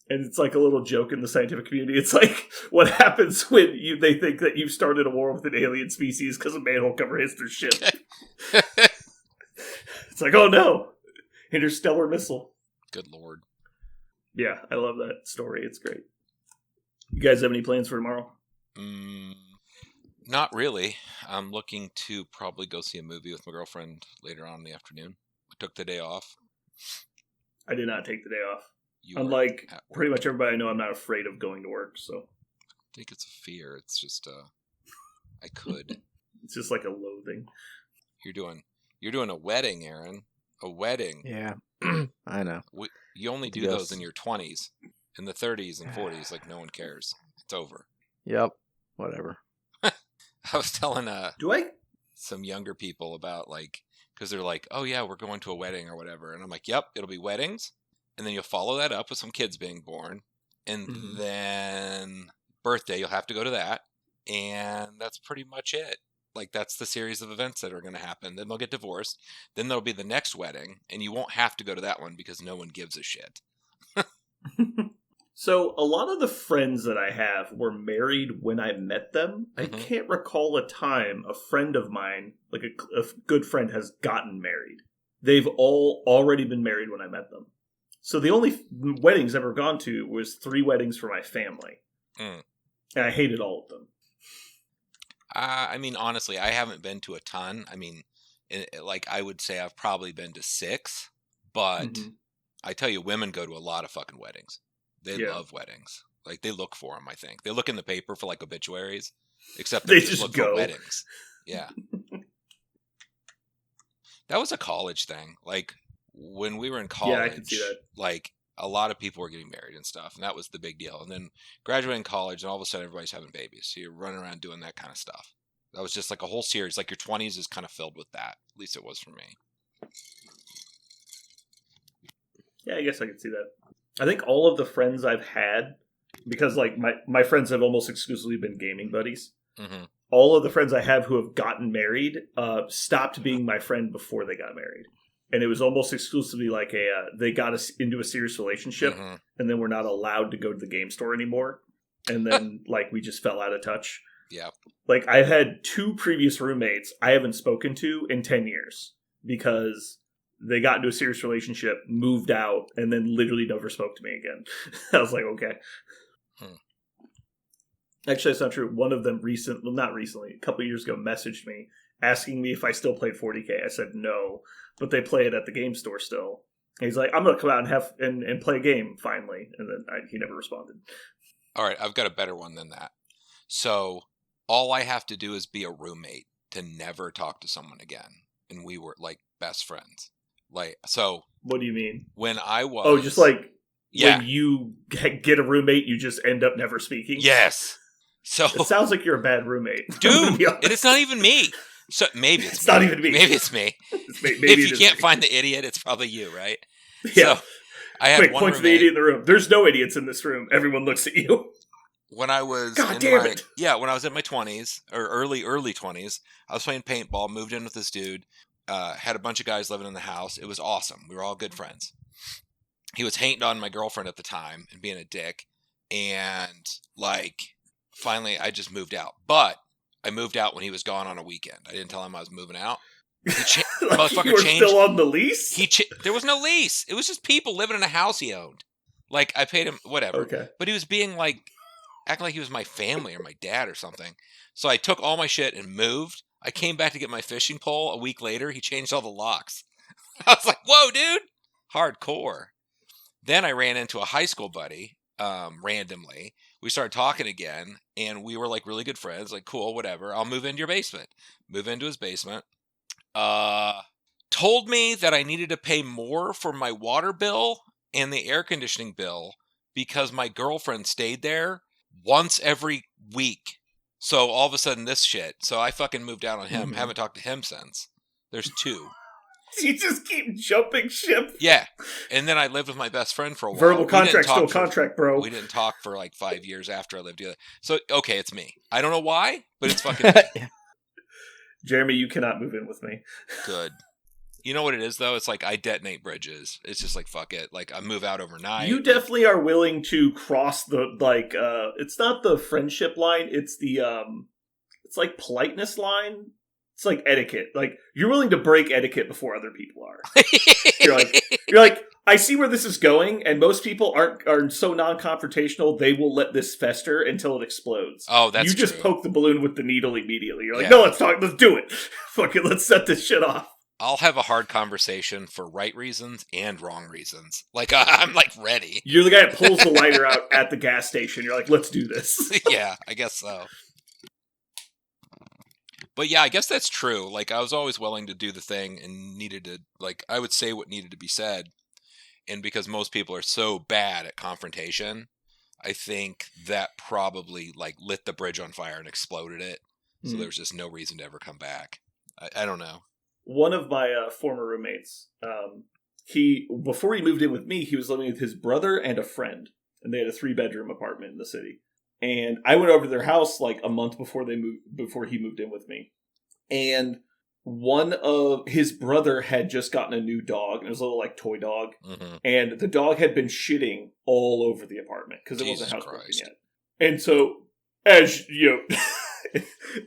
And it's like a little joke in the scientific community. It's like what happens when they think that you've started a war with an alien species because a manhole cover hits their ship. It's like, oh no, interstellar missile. Good lord. Yeah, I love that story. It's great. You guys have any plans for tomorrow? Not really. I'm looking to probably go see a movie with my girlfriend later on in the afternoon. I took the day off. I did not take the day off. Unlike pretty much everybody I know, I'm not afraid of going to work, so. I think it's a fear. It's just, I could. It's just like a loathing. You're doing a wedding, Aaron. A wedding. Yeah, I know. You only do those in your 20s. In the 30s and 40s, like no one cares. It's over. Yep. Whatever. I was telling Do I? some younger people about like, because they're like, oh yeah, we're going to a wedding or whatever. And I'm like, yep, it'll be weddings. And then you'll follow that up with some kids being born. And then birthday, you'll have to go to that. And that's pretty much it. Like, that's the series of events that are going to happen. Then they'll get divorced. Then there'll be the next wedding. And you won't have to go to that one because no one gives a shit. So, a lot of the friends that I have were married when I met them. I can't recall a time a friend of mine, like a good friend, has gotten married. They've all already been married when I met them. So the only weddings I've ever gone to was 3 weddings for my family. And I hated all of them. I mean, honestly, I haven't been to a ton. I mean, like, I would say I've probably been to 6. But I tell you, women go to a lot of fucking weddings. They love weddings. Like, they look for them, I think. They look in the paper for, like, obituaries. Except they just look for weddings. Yeah. That was a college thing. Like, when we were in college, I can see that. Like, a lot of people were getting married and stuff, and that was the big deal. And then graduating college, and all of a sudden everybody's having babies. So you're running around doing that kind of stuff. That was just like a whole series. Like, your 20s is kind of filled with that. At least it was for me. Yeah, I guess I can see that. I think all of the friends I've had, because like my friends have almost exclusively been gaming buddies. All of the friends I have who have gotten married stopped being my friend before they got married. And it was almost exclusively like they got us into a serious relationship, and then we're not allowed to go to the game store anymore. And then like we just fell out of touch. Yeah. Like, I've had 2 previous roommates I haven't spoken to in 10 years because they got into a serious relationship, moved out, and then literally never spoke to me again. I was like, okay. Actually, that's not true. One of them not recently, a couple of years ago, messaged me asking me if I still played 40K. I said no, but they play it at the game store still. And he's like, I'm going to come out and play a game finally. And then he never responded. All right, I've got a better one than that. So all I have to do is be a roommate to never talk to someone again. And we were like best friends. Like, so. What do you mean? When I was. Oh, just like when you get a roommate, you just end up never speaking? Yes. So. It sounds like you're a bad roommate. Dude, and it's not even me. So maybe it's not even me. Maybe it's me. Maybe if you can't find the idiot, it's probably you, right? Yeah. So I had Quick, one point to the idiot in the room. There's no idiots in this room. Everyone looks at you. When I was when I was in my 20s or early 20s, I was playing paintball, moved in with this dude, had a bunch of guys living in the house. It was awesome. We were all good friends. He was hating on my girlfriend at the time and being a dick. And like, finally, I just moved out. But I moved out when he was gone on a weekend. I didn't tell him I was moving out. Motherfucker you were changed. still on the lease? There was no lease. It was just people living in a house he owned. Like, I paid him whatever. Okay. But he was being like, acting like he was my family or my dad or something. So I took all my shit and moved. I came back to get my fishing pole a week later. He changed all the locks. I was like, whoa, dude. Hardcore. Then I ran into a high school buddy randomly. We started talking again, and we were like really good friends. Like, cool, whatever. I'll move into your basement. Move into his basement. Told me that I needed to pay more for my water bill and the air conditioning bill because my girlfriend stayed there once every week. So all of a sudden this shit. So I fucking moved out on him. Mm-hmm. Haven't talked to him since. There's 2. You just keep jumping ship. Yeah. And then I lived with my best friend for a while. Verbal contract, still contract, bro. We didn't talk for like 5 years after I lived together. So, okay, it's me. I don't know why, but it's fucking me. Jeremy, you cannot move in with me. Good. You know what it is, though? It's like I detonate bridges. It's just like, fuck it. Like, I move out overnight. You definitely are willing to cross the, like, it's not the friendship line. It's the, it's like politeness line. It's like etiquette. Like, you're willing to break etiquette before other people are. You're like, I see where this is going, and most people are so non-confrontational, they will let this fester until it explodes. Oh, that's You just true. poke the balloon with the needle immediately. You're like, Yeah. no, let's do it. Fuck it, let's set this shit off. I'll have a hard conversation for right reasons and wrong reasons. Like, I'm like ready. You're the guy that pulls the lighter out at the gas station. You're like, let's do this. Yeah, I guess so. But yeah, I guess that's true. Like, I was always willing to do the thing and needed to, like, I would say what needed to be said. And because most people are so bad at confrontation, I think that probably, like, lit the bridge on fire and exploded it. So there was just no reason to ever come back. I don't know. One of my former roommates, before he moved in with me, he was living with his brother and a friend. And they had a 3-bedroom apartment in the city. And I went over to their house like a month before he moved in with me. And one of his brother had just gotten a new dog. It was a little like toy dog. Mm-hmm. And the dog had been shitting all over the apartment because it wasn't housebroken yet. And so, as you know,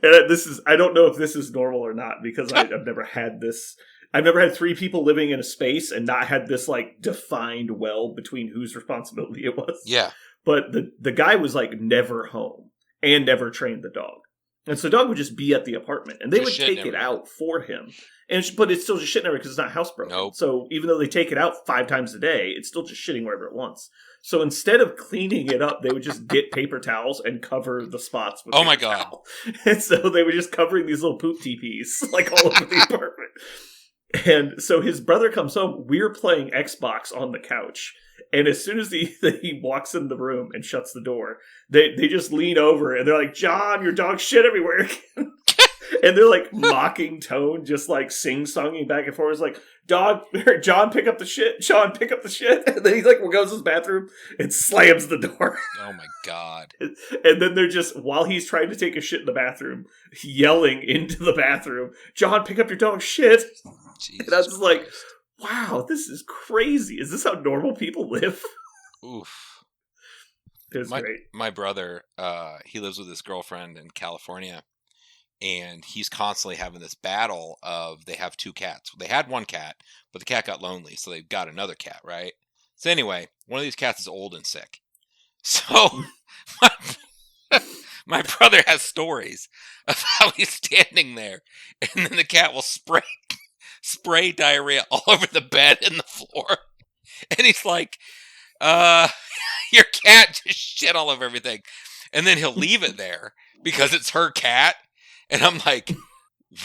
and I don't know if this is normal or not because I've never had this. I've never had 3 people living in a space and not had this like defined well between whose responsibility it was. Yeah. But the guy was like never home and never trained the dog. And so the dog would just be at the apartment and they Just would take it out for him. But it's still just shitting everywhere because it's not housebroken. Nope. So even though they take it out 5 times a day, it's still just shitting wherever it wants. So instead of cleaning it up, they would just get paper towels and cover the spots with Oh my paper God. towel. And so they were just covering these little poop teepees like all over the apartment. And so his brother comes home. We're playing Xbox on the couch. And as soon as he walks in the room and shuts the door, they just lean over and they're like, John, your dog shit everywhere again. And they're like mocking tone, just like sing-songing back and forth. It's like, John, pick up the shit. John, pick up the shit. And then he like goes to his bathroom and slams the door. Oh my God. And then they're just, while he's trying to take a shit in the bathroom, yelling into the bathroom, John, pick up your dog's shit. Jesus And I was just like, Christ. wow, this is crazy. Is this how normal people live? Oof. It was great. My brother, he lives with his girlfriend in California, and he's constantly having this battle of they have 2 cats. They had 1 cat, but the cat got lonely, so they've got another cat, right? So anyway, one of these cats is old and sick. So my brother has stories of how he's standing there, and then the cat will spray diarrhea all over the bed and the floor. And he's like, your cat just shit all over everything. And then he'll leave it there because it's her cat. And I'm like,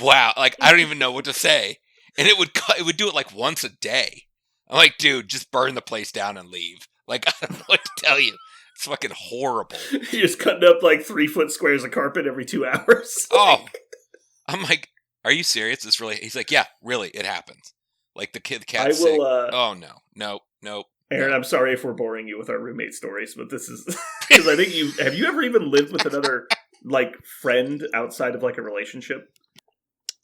wow, like, I don't even know what to say. And it would do it like once a day. I'm like, dude, just burn the place down and leave. Like, I don't know what to tell you. It's fucking horrible. You're just cutting up like 3-foot squares of carpet every 2 hours. Oh, I'm like, are you serious? It's really, he's like, yeah, really, it happens. Like the cat's sick. Oh, no. Aaron, I'm sorry if we're boring you with our roommate stories, but this is, because I think have you ever even lived with another, like, friend outside of, like, a relationship?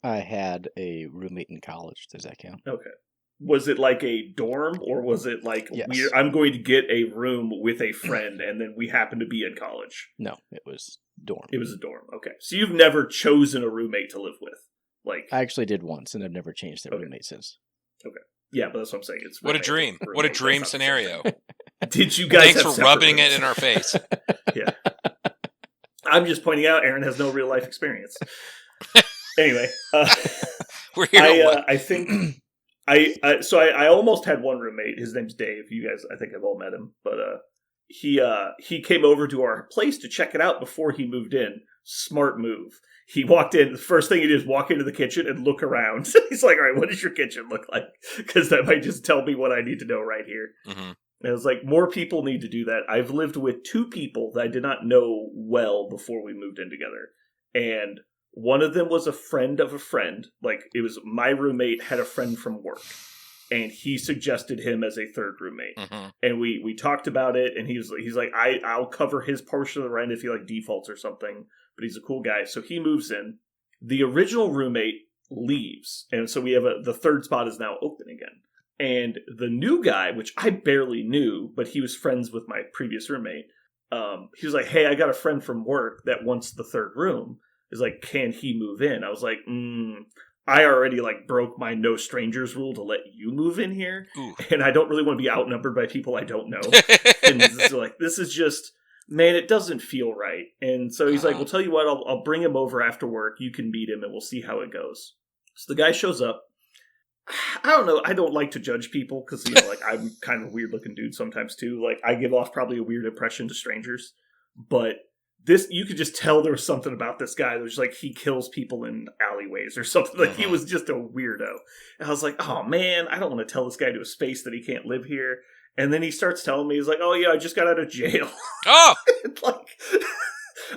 I had a roommate in college. Does that count? Okay. Was it like a dorm, or was it like Yes. I'm going to get a room with a friend, and then we happen to be in college? No, it was dorm. It was a dorm. Okay, so you've never chosen a roommate to live with, like I actually did once, and I've never changed their Okay. roommate since. yeah, but that's what I'm saying. It's What a roommate, dream. roommate, What a that's dream not the same scenario. thing. Did you guys? Thanks have for separate rubbing rooms? it in our face. Yeah, I'm just pointing out Aaron has no real life experience. Anyway, We're here to I think I almost had one roommate. His name's Dave. You guys, I think, have all met him, but he came over to our place to check it out before he moved in. Smart move. He walked in. The first thing he did is walk into the kitchen and look around. He's like, "All right, what does your kitchen look like? Because that might just tell me what I need to know right here." Mm-hmm. And I was like, more people need to do that. I've lived with 2 people that I did not know well before we moved in together, and one of them was a friend of a friend. Like, it was my roommate had a friend from work, and he suggested him as a third roommate. Mm-hmm. And we talked about it, and he's like, I'll cover his portion of the rent if he like defaults or something. But he's a cool guy, so he moves in. The original roommate leaves, and so we have the third spot is now open again. And the new guy, which I barely knew, but he was friends with my previous roommate, he was like, "Hey, I got a friend from work that wants the third room. Is like, can he move in?" I was like, I already like broke my no strangers rule to let you move in here, and I don't really want to be outnumbered by people I don't know. And this is just, man, it doesn't feel right. And so he's like, "Well, tell you what, I'll bring him over after work. You can meet him, and we'll see how it goes." So the guy shows up. I don't know. I don't like to judge people because, like, I'm kind of a weird looking dude sometimes too. Like, I give off probably a weird impression to strangers, but this, you could just tell there was something about this guy that was like, he kills people in alleyways or something. Like, he was just a weirdo. And I was like, oh man, I don't want to tell this guy to a space that he can't live here. And then he starts telling me, he's like, "Oh yeah, I just got out of jail." Oh!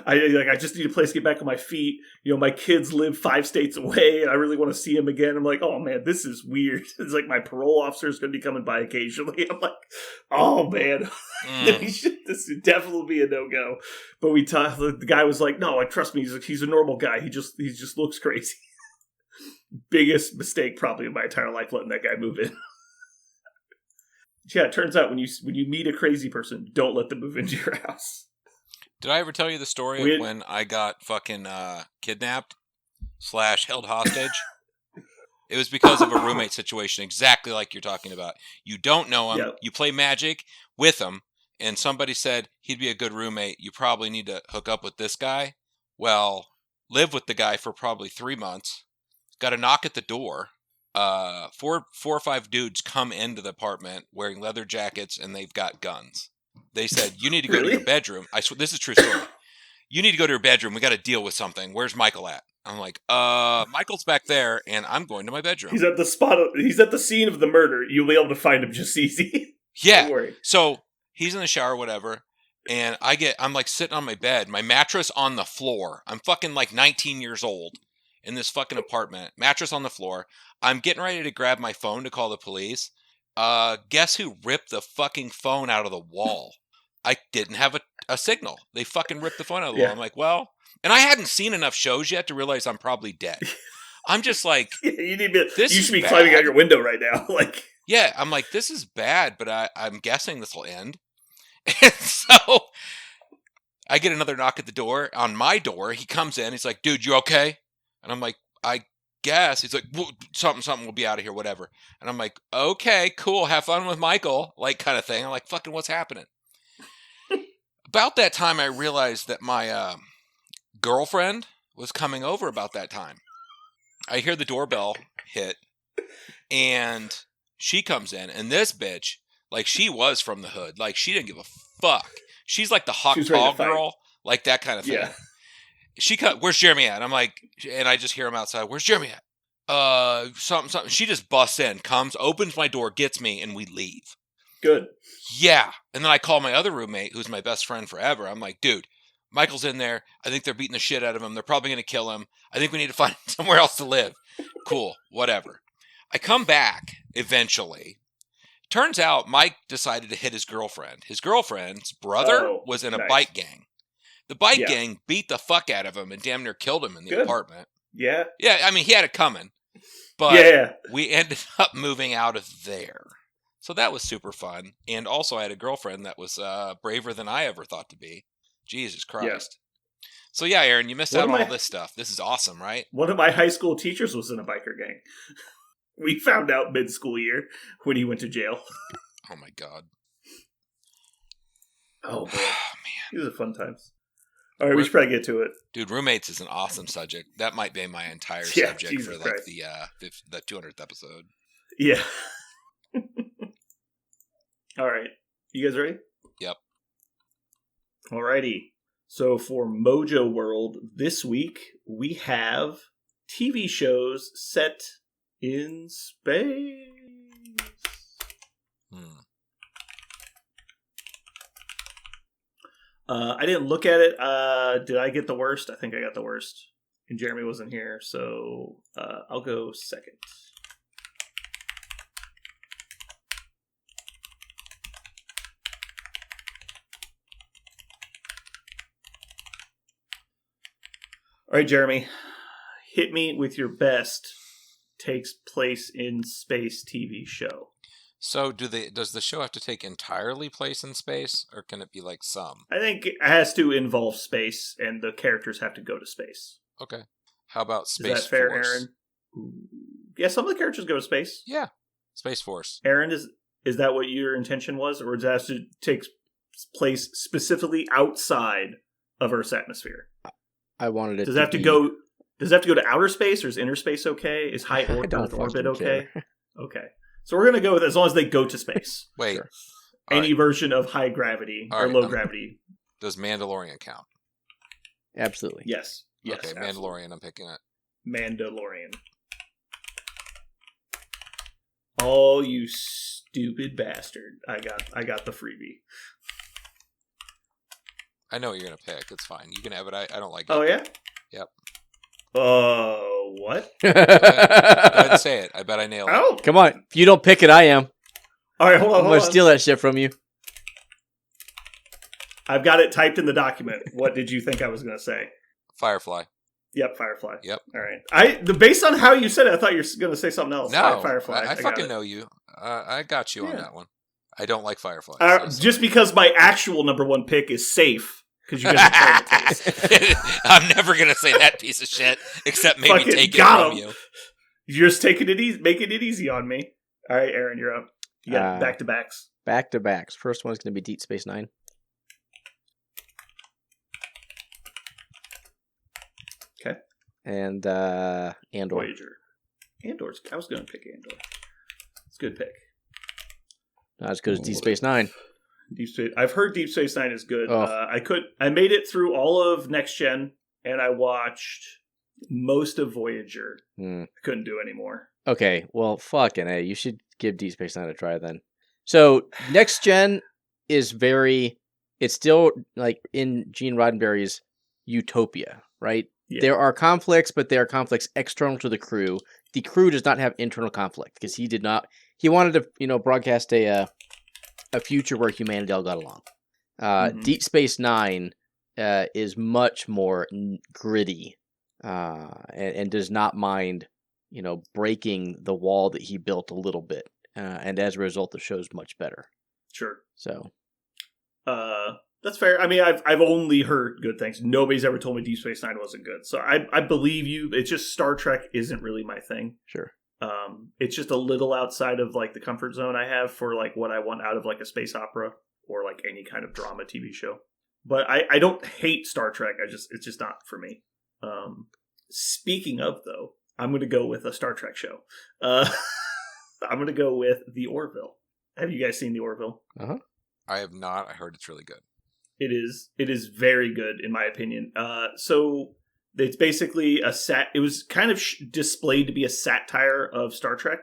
I just need a place to get back on my feet. My kids live 5 states away, and I really want to see them again. I'm like, oh man, this is weird. It's like my parole officer is going to be coming by occasionally. I'm like, oh man, this would definitely be a no-go. But we talked. The guy was like, "No, trust me. He's a normal guy. He just looks crazy." Biggest mistake probably in my entire life, letting that guy move in. Yeah, it turns out when you meet a crazy person, don't let them move into your house. Did I ever tell you the story of when I got fucking kidnapped / held hostage? It was because of a roommate situation, exactly like you're talking about. You don't know him. Yep. You play Magic with him, and somebody said he'd be a good roommate. You probably need to hook up with this guy. Well, live with the guy for probably 3 months. Got a knock at the door. 4 or 5 dudes come into the apartment wearing leather jackets, and they've got guns. They said, "You need to go to your bedroom." I swear, this is a true story. "You need to go to your bedroom. We got to deal with something. Where's Michael at?" I'm like, Michael's back there, and I'm going to my bedroom. He's at the spot. He's at the scene of the murder. You'll be able to find him just easy. Yeah. Don't worry. So he's in the shower, whatever, and I'm like sitting on my bed, my mattress on the floor. I'm fucking like 19 years old in this fucking apartment, mattress on the floor. I'm getting ready to grab my phone to call the police. Guess who ripped the fucking phone out of the wall? I didn't have a signal. They fucking ripped the phone out of the wall. I'm like, well, and I hadn't seen enough shows yet to realize I'm probably dead. I'm just like, you should be bad. climbing out your window right now. Like, yeah, I'm like, this is bad, but I'm guessing this will end. And so I get another knock at the door, on my door. He comes in. He's like, "Dude, you okay?" And I'm like, "I guess." He's like, something will be out of here, whatever. And I'm like, "Okay, cool. Have fun with Michael," like, kind of thing. I'm like, fucking, what's happening? About that time, I realized that my girlfriend was coming over about that time. I hear the doorbell hit, and she comes in, and this bitch, like, she was from the hood. Like, she didn't give a fuck. She's like the hawk tall girl, like that kind of thing. Yeah. "Where's Jeremy at?" I'm like, and I just hear him outside. "Where's Jeremy at?" Something. She just busts in, comes, opens my door, gets me, and we leave. Good. Yeah. And then I call my other roommate, who's my best friend forever. I'm like, "Dude, Michael's in there. I think they're beating the shit out of him. They're probably going to kill him. I think we need to find somewhere else to live." Cool. Whatever. I come back eventually. Turns out Mike decided to hit his girlfriend. His girlfriend's brother was in a bike gang. The bike gang beat the fuck out of him and damn near killed him in the apartment. Yeah. Yeah, I mean, he had it coming. But we ended up moving out of there. So that was super fun. And also I had a girlfriend that was braver than I ever thought to be. Jesus Christ. So yeah, Aaron, you missed out on all this stuff. This is awesome, right? One of my high school teachers was in a biker gang. We found out mid-school year when he went to jail. Oh my God. Oh, boy. Man. These are fun times. All right, we should probably get to it. Dude, roommates is an awesome subject. That might be my entire subject Jesus for Christ. the 200th episode. Yeah. All right. You guys ready? Yep. All righty. So for Mojo World this week, we have TV shows set in space. I didn't look at it. Did I get the worst? I think I got the worst. And Jeremy wasn't here, so I'll go second. All right, Jeremy, hit me with your best takes place in space TV show. So does the show have to take entirely place in space, or can it be like some? I think it has to involve space, and the characters have to go to space. Okay. How about Space Force? Is that fair, Aaron? Yeah, some of the characters go to space. Yeah. Space Force. Aaron, is that what your intention was, or does it have to take place specifically outside of Earth's atmosphere? I wanted it. Does it have to go to outer space, or is inner space okay? Is high Earth orbit okay? Okay. So we're going to go with as long as they go to space. Wait. Sure. Any version of high gravity or low gravity. Does Mandalorian count? Absolutely. Yes. Yes. Okay, absolutely. Mandalorian, I'm picking it. Mandalorian. Oh, you stupid bastard. I got the freebie. I know what you're going to pick. It's fine. You can have it. I don't like it. Oh, yeah? Yep. What? Go ahead and say it. I bet I nailed it. Oh. Come on. If you don't pick it, I am. All right, hold on. I'm going to steal that shit from you. I've got it typed in the document. What did you think I was going to say? FireFly. Yep, FireFly. Yep. All right. Based on how you said it, I thought you were going to say something else. No, All right, FireFly. I fucking know you. I got you on that one. I don't like FireFly. Just because my actual number one pick is safe. Because you guys are the case. I'm never going to say that piece of shit, except maybe Fucking take it from you. You're just taking it easy, making it easy on me. All right, Aaron, you're up. You got back-to-backs. Back-to-backs. First one is going to be Deep Space Nine. Okay. And Andor. Voyager. Andor's. I was going to pick Andor. It's a good pick. Not as good as Deep Space Nine. Deep Space. I've heard Deep Space Nine is good. Oh. I made it through all of Next Gen, and I watched most of Voyager. I couldn't do any more. Okay, well, fucking A. You should give Deep Space Nine a try then. So, Next Gen is it's still like in Gene Roddenberry's utopia, right? Yeah. There are conflicts, but they are conflicts external to the crew. The crew does not have internal conflict because he wanted to, broadcast a future where humanity all got along. Deep Space Nine is much more gritty and does not mind, breaking the wall that he built a little bit. And as a result, the show's much better. Sure. So, that's fair. I mean, I've only heard good things. Nobody's ever told me Deep Space Nine wasn't good. So I believe you. It's just Star Trek isn't really my thing. Sure. It's just a little outside of like the comfort zone I have for like what I want out of like a space opera or like any kind of drama TV show. But I don't hate Star Trek. It's just not for me. Speaking of though, I'm going to go with a Star Trek show. I'm going to go with The Orville. Have you guys seen The Orville? Uh-huh. I have not. I heard it's really good. It is very good in my opinion. So it's basically it was kind of displayed to be a satire of Star Trek,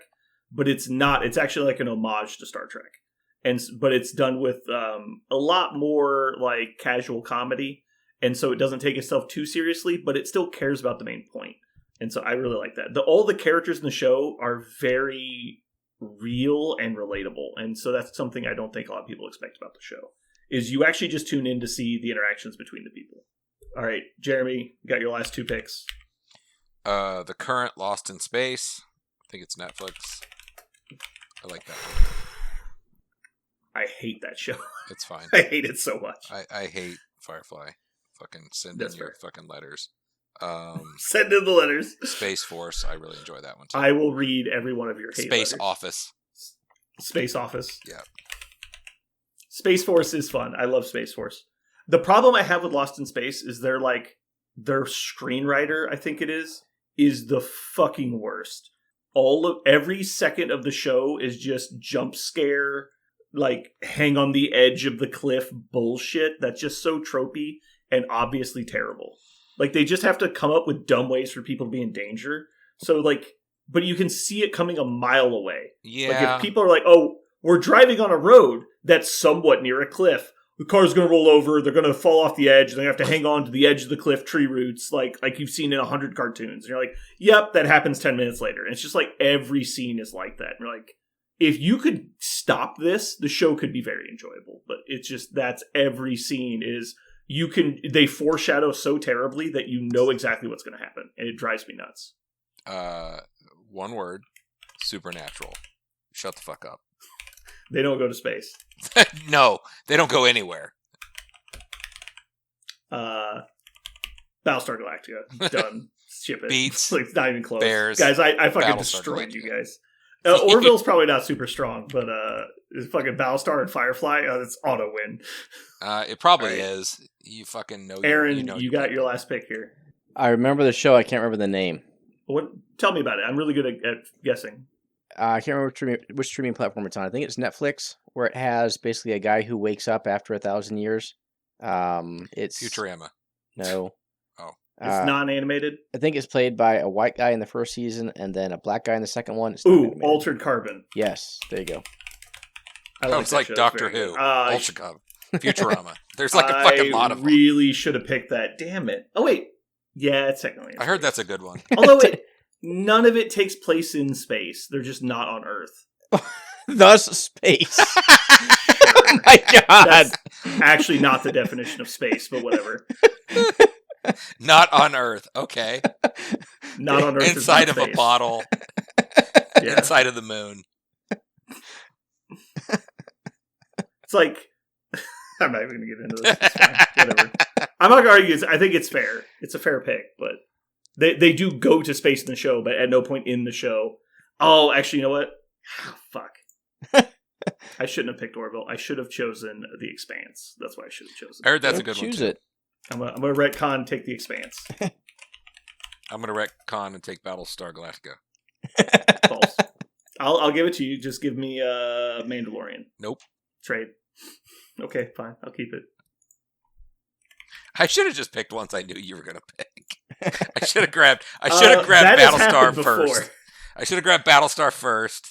but it's not. It's actually like an homage to Star Trek. But it's done with a lot more like casual comedy. And so it doesn't take itself too seriously, but it still cares about the main point. And so I really like that. All the characters in the show are very real and relatable. And so that's something I don't think a lot of people expect about the show, is you actually just tune in to see the interactions between the people. All right, Jeremy, you got your last two picks. The current Lost in Space. I think it's Netflix. I like that one. I hate that show. It's fine. I hate it so much. I hate Firefly. Fucking send in your fucking letters. Send in the letters. Space Force. I really enjoy that one too. I will read every one of your hate Space letters. Office. Space Office. Yeah. Space Force is fun. I love Space Force. The problem I have with Lost in Space is their screenwriter, I think it is the fucking worst. Every second of the show is just jump scare, like hang on the edge of the cliff bullshit that's just so tropey and obviously terrible. Like they just have to come up with dumb ways for people to be in danger. So but you can see it coming a mile away. Yeah. Like if people are like, oh, we're driving on a road that's somewhat near a cliff. The car's going to roll over. They're going to fall off the edge. They're going to have to hang on to the edge of the cliff tree roots like you've seen in 100 cartoons. And you're like, yep, that happens 10 minutes later. And it's just like every scene is like that. And you're like, if you could stop this, the show could be very enjoyable. But it's just that's every scene is they foreshadow so terribly that you know exactly what's going to happen. And it drives me nuts. One word, supernatural. Shut the fuck up. They don't go to space. No, they don't go anywhere. Battlestar Galactica. Done. Ship it. Beats. Like, it's not even close. Bears. Guys, I fucking Battlestar destroyed Galactica. you guys. Orville's probably not super strong, but fucking Battlestar and Firefly, that's auto win. It probably Right. is. You fucking know. Aaron, you got your last pick here. I remember the show. I can't remember the name. Tell me about it. I'm really good at guessing. I can't remember which streaming platform it's on. I think it's Netflix, where it has basically a guy who wakes up after 1,000 years. It's Futurama. No. Oh. It's non-animated? I think it's played by a white guy in the first season and then a black guy in the second one. It's Ooh, Altered Carbon. Yes, there you go. It's like Doctor Who. Altered Carbon. Futurama. There's like a fucking lot of them. I really should have picked that. Damn it. Oh, wait. Yeah, it's technically. I heard that's a good one. Although none of it takes place in space. They're just not on Earth. Thus, space. Oh my god. That's actually not the definition of space, but whatever. Not on Earth. Okay. Not on Earth. Inside of a bottle. Yeah. Inside of the moon. It's like I'm not even going to get into this. It's fine. Whatever. I'm not going to argue. I think it's fair. It's a fair pick, but they do go to space in the show, but at no point in the show. Oh, actually, you know what? Fuck. I shouldn't have picked Orville. I should have chosen The Expanse. That's what I should have chosen. I heard that's a good one. Choose Too. it. I'm going to retcon, take The Expanse. I'm going to retcon and take Battlestar Galactica. False. I'll give it to you. Just give me Mandalorian. Nope. Trade. Okay, fine. I'll keep it. I should have just picked ones I knew you were going to pick. I should have grabbed that has Battlestar happened first. before. I should have grabbed Battlestar first.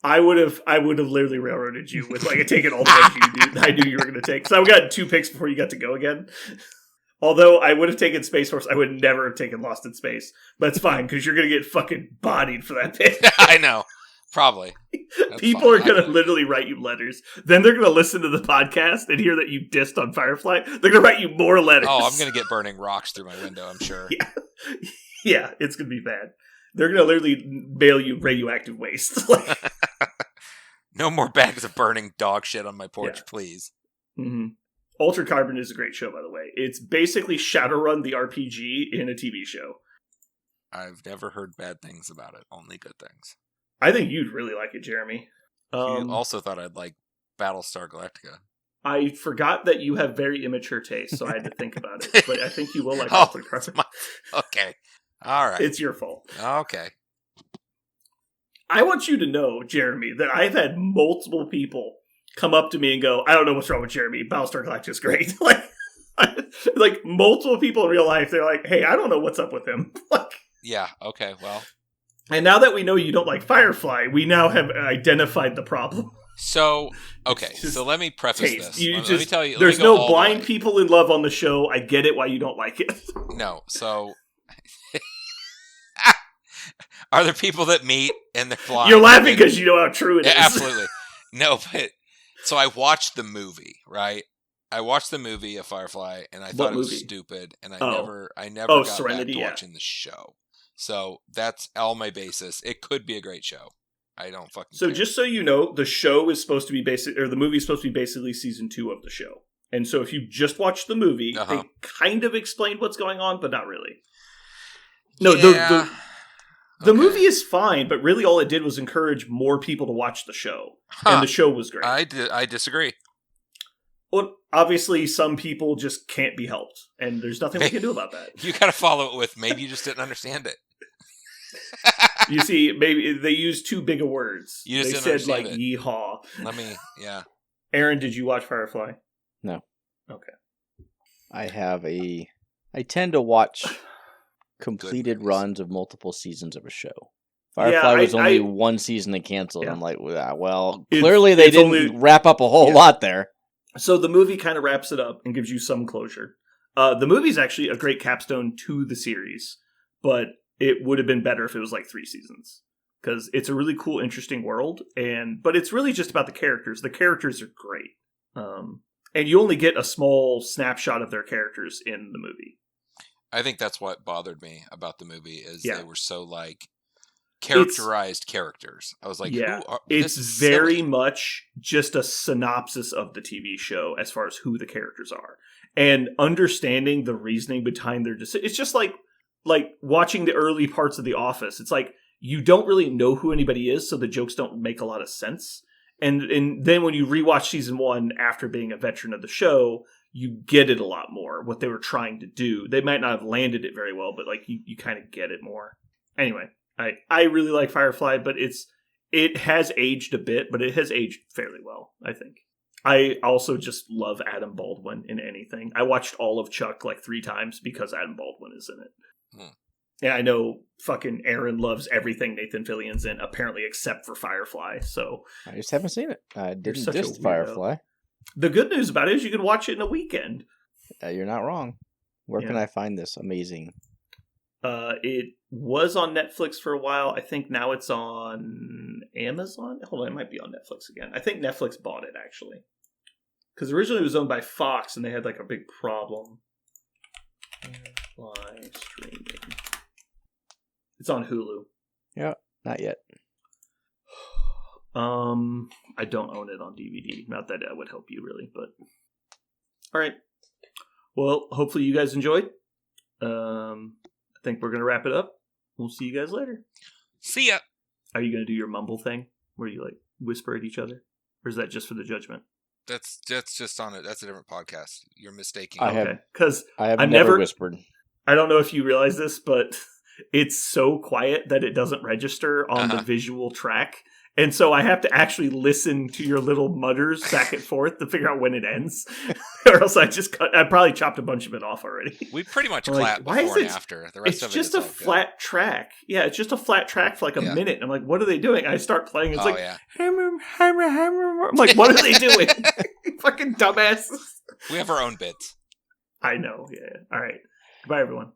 I would have literally railroaded you with taking all the ones I knew you were going to take. So I got 2 picks before you got to go again. Although I would have taken Space Force, I would never have taken Lost in Space. But it's fine, because you're going to get fucking bodied for that pick. I know. Probably. That's People fine. are going to literally write you letters. Then they're going to listen to the podcast and hear that you dissed on Firefly. They're going to write you more letters. Oh, I'm going to get burning rocks through my window, I'm sure. Yeah, it's going to be bad. They're going to literally mail you radioactive waste. No more bags of burning dog shit on my porch, please. Mm-hmm. Altered Carbon is a great show, by the way. It's basically Shadowrun the RPG in a TV show. I've never heard bad things about it, only good things. I think you'd really like it, Jeremy. You also thought I'd like Battlestar Galactica. I forgot that you have very immature taste, so I had to think about it. But I think you will like Altered Carbon. Okay. All right. It's your fault. Okay. I want you to know, Jeremy, that I've had multiple people come up to me and go, I don't know what's wrong with Jeremy. Battlestar Galactica is great. like multiple people in real life, they're like, hey, I don't know what's up with him. Yeah, okay, well. And now that we know you don't like Firefly, we now have identified the problem. So, okay, so let me preface this. Let me tell you. There's no blind people in love on the show. I get it why you don't like it. No, so... Are there people that meet and they're blind? You're laughing because you know how true it is. Absolutely. No, but... So I watched the movie, right? I watched the movie of Firefly, and I thought it was stupid, and I never got Serenity, back to watching the show. So that's all my basis. It could be a great show. I don't fucking So care. just so you know, the show is supposed to be the movie is supposed to be basically season 2 of the show. And so if you just watched the movie, they kind of explained what's going on, but not really. No, Yeah. the movie is fine, but really all it did was encourage more people to watch the show. And the show was great. I disagree. Well, obviously some people just can't be helped, and there's nothing we can do about that. You got to follow it with maybe you just didn't understand it. You see, maybe they used too big of words. You just they didn't said like understand it. yeehaw. Yeah. Aaron, did you watch Firefly? No. Okay. I tend to watch completed movies. runs of multiple seasons of a show. Firefly was only one season and canceled. Yeah. I'm like, well, clearly they didn't only wrap up a whole lot there. So the movie kind of wraps it up and gives you some closure. The movie's actually a great capstone to the series, but it would have been better if it was like 3 seasons. Because it's a really cool, interesting world, but it's really just about the characters. The characters are great. And you only get a small snapshot of their characters in the movie. I think that's what bothered me about the movie is they were so like characterized characters. I was like, it's very much just a synopsis of the TV show as far as who the characters are. And understanding the reasoning behind their decision. It's just like watching the early parts of The Office. It's like you don't really know who anybody is, so the jokes don't make a lot of sense. And then when you rewatch season 1 after being a veteran of the show, you get it a lot more, what they were trying to do. They might not have landed it very well, but like you kind of get it more. Anyway, I really like Firefly, but it has aged a bit, but it has aged fairly well, I think. I also just love Adam Baldwin in anything. I watched all of Chuck like 3 times because Adam Baldwin is in it. Yeah, I know fucking Aaron loves everything Nathan Fillion's in, apparently except for Firefly, so... I just haven't seen it. I didn't such a diss weirdo. Firefly. The good news about it is you can watch it in a weekend. You're not wrong. Where can I find this amazing? It was on Netflix for a while. I think now it's on Amazon. Hold on, it might be on Netflix again. I think Netflix bought it, actually. Because originally it was owned by Fox, and they had like a big problem. Firefly streaming. It's on Hulu. Yeah, not yet. I don't own it on DVD. Not that that would help you really, but all right. Well, hopefully you guys enjoyed. I think we're gonna wrap it up. We'll see you guys later. See ya. Are you gonna do your mumble thing where you like whisper at each other, or is that just for the judgment? That's just on it. That's a different podcast. You're mistaking. Because I have never whispered. I don't know if you realize this, but it's so quiet that it doesn't register on the visual track. And so I have to actually listen to your little mutters back and forth to figure out when it ends. Or else I probably chopped a bunch of it off already. We pretty much like, clap before and after. The rest of it is just a flat track. Yeah, it's just a flat track for like a minute. And I'm like, what are they doing? I start playing. It's hammer. I'm like, what are they doing? Fucking dumbasses. We have our own bits. I know. Yeah. All right. Goodbye, everyone.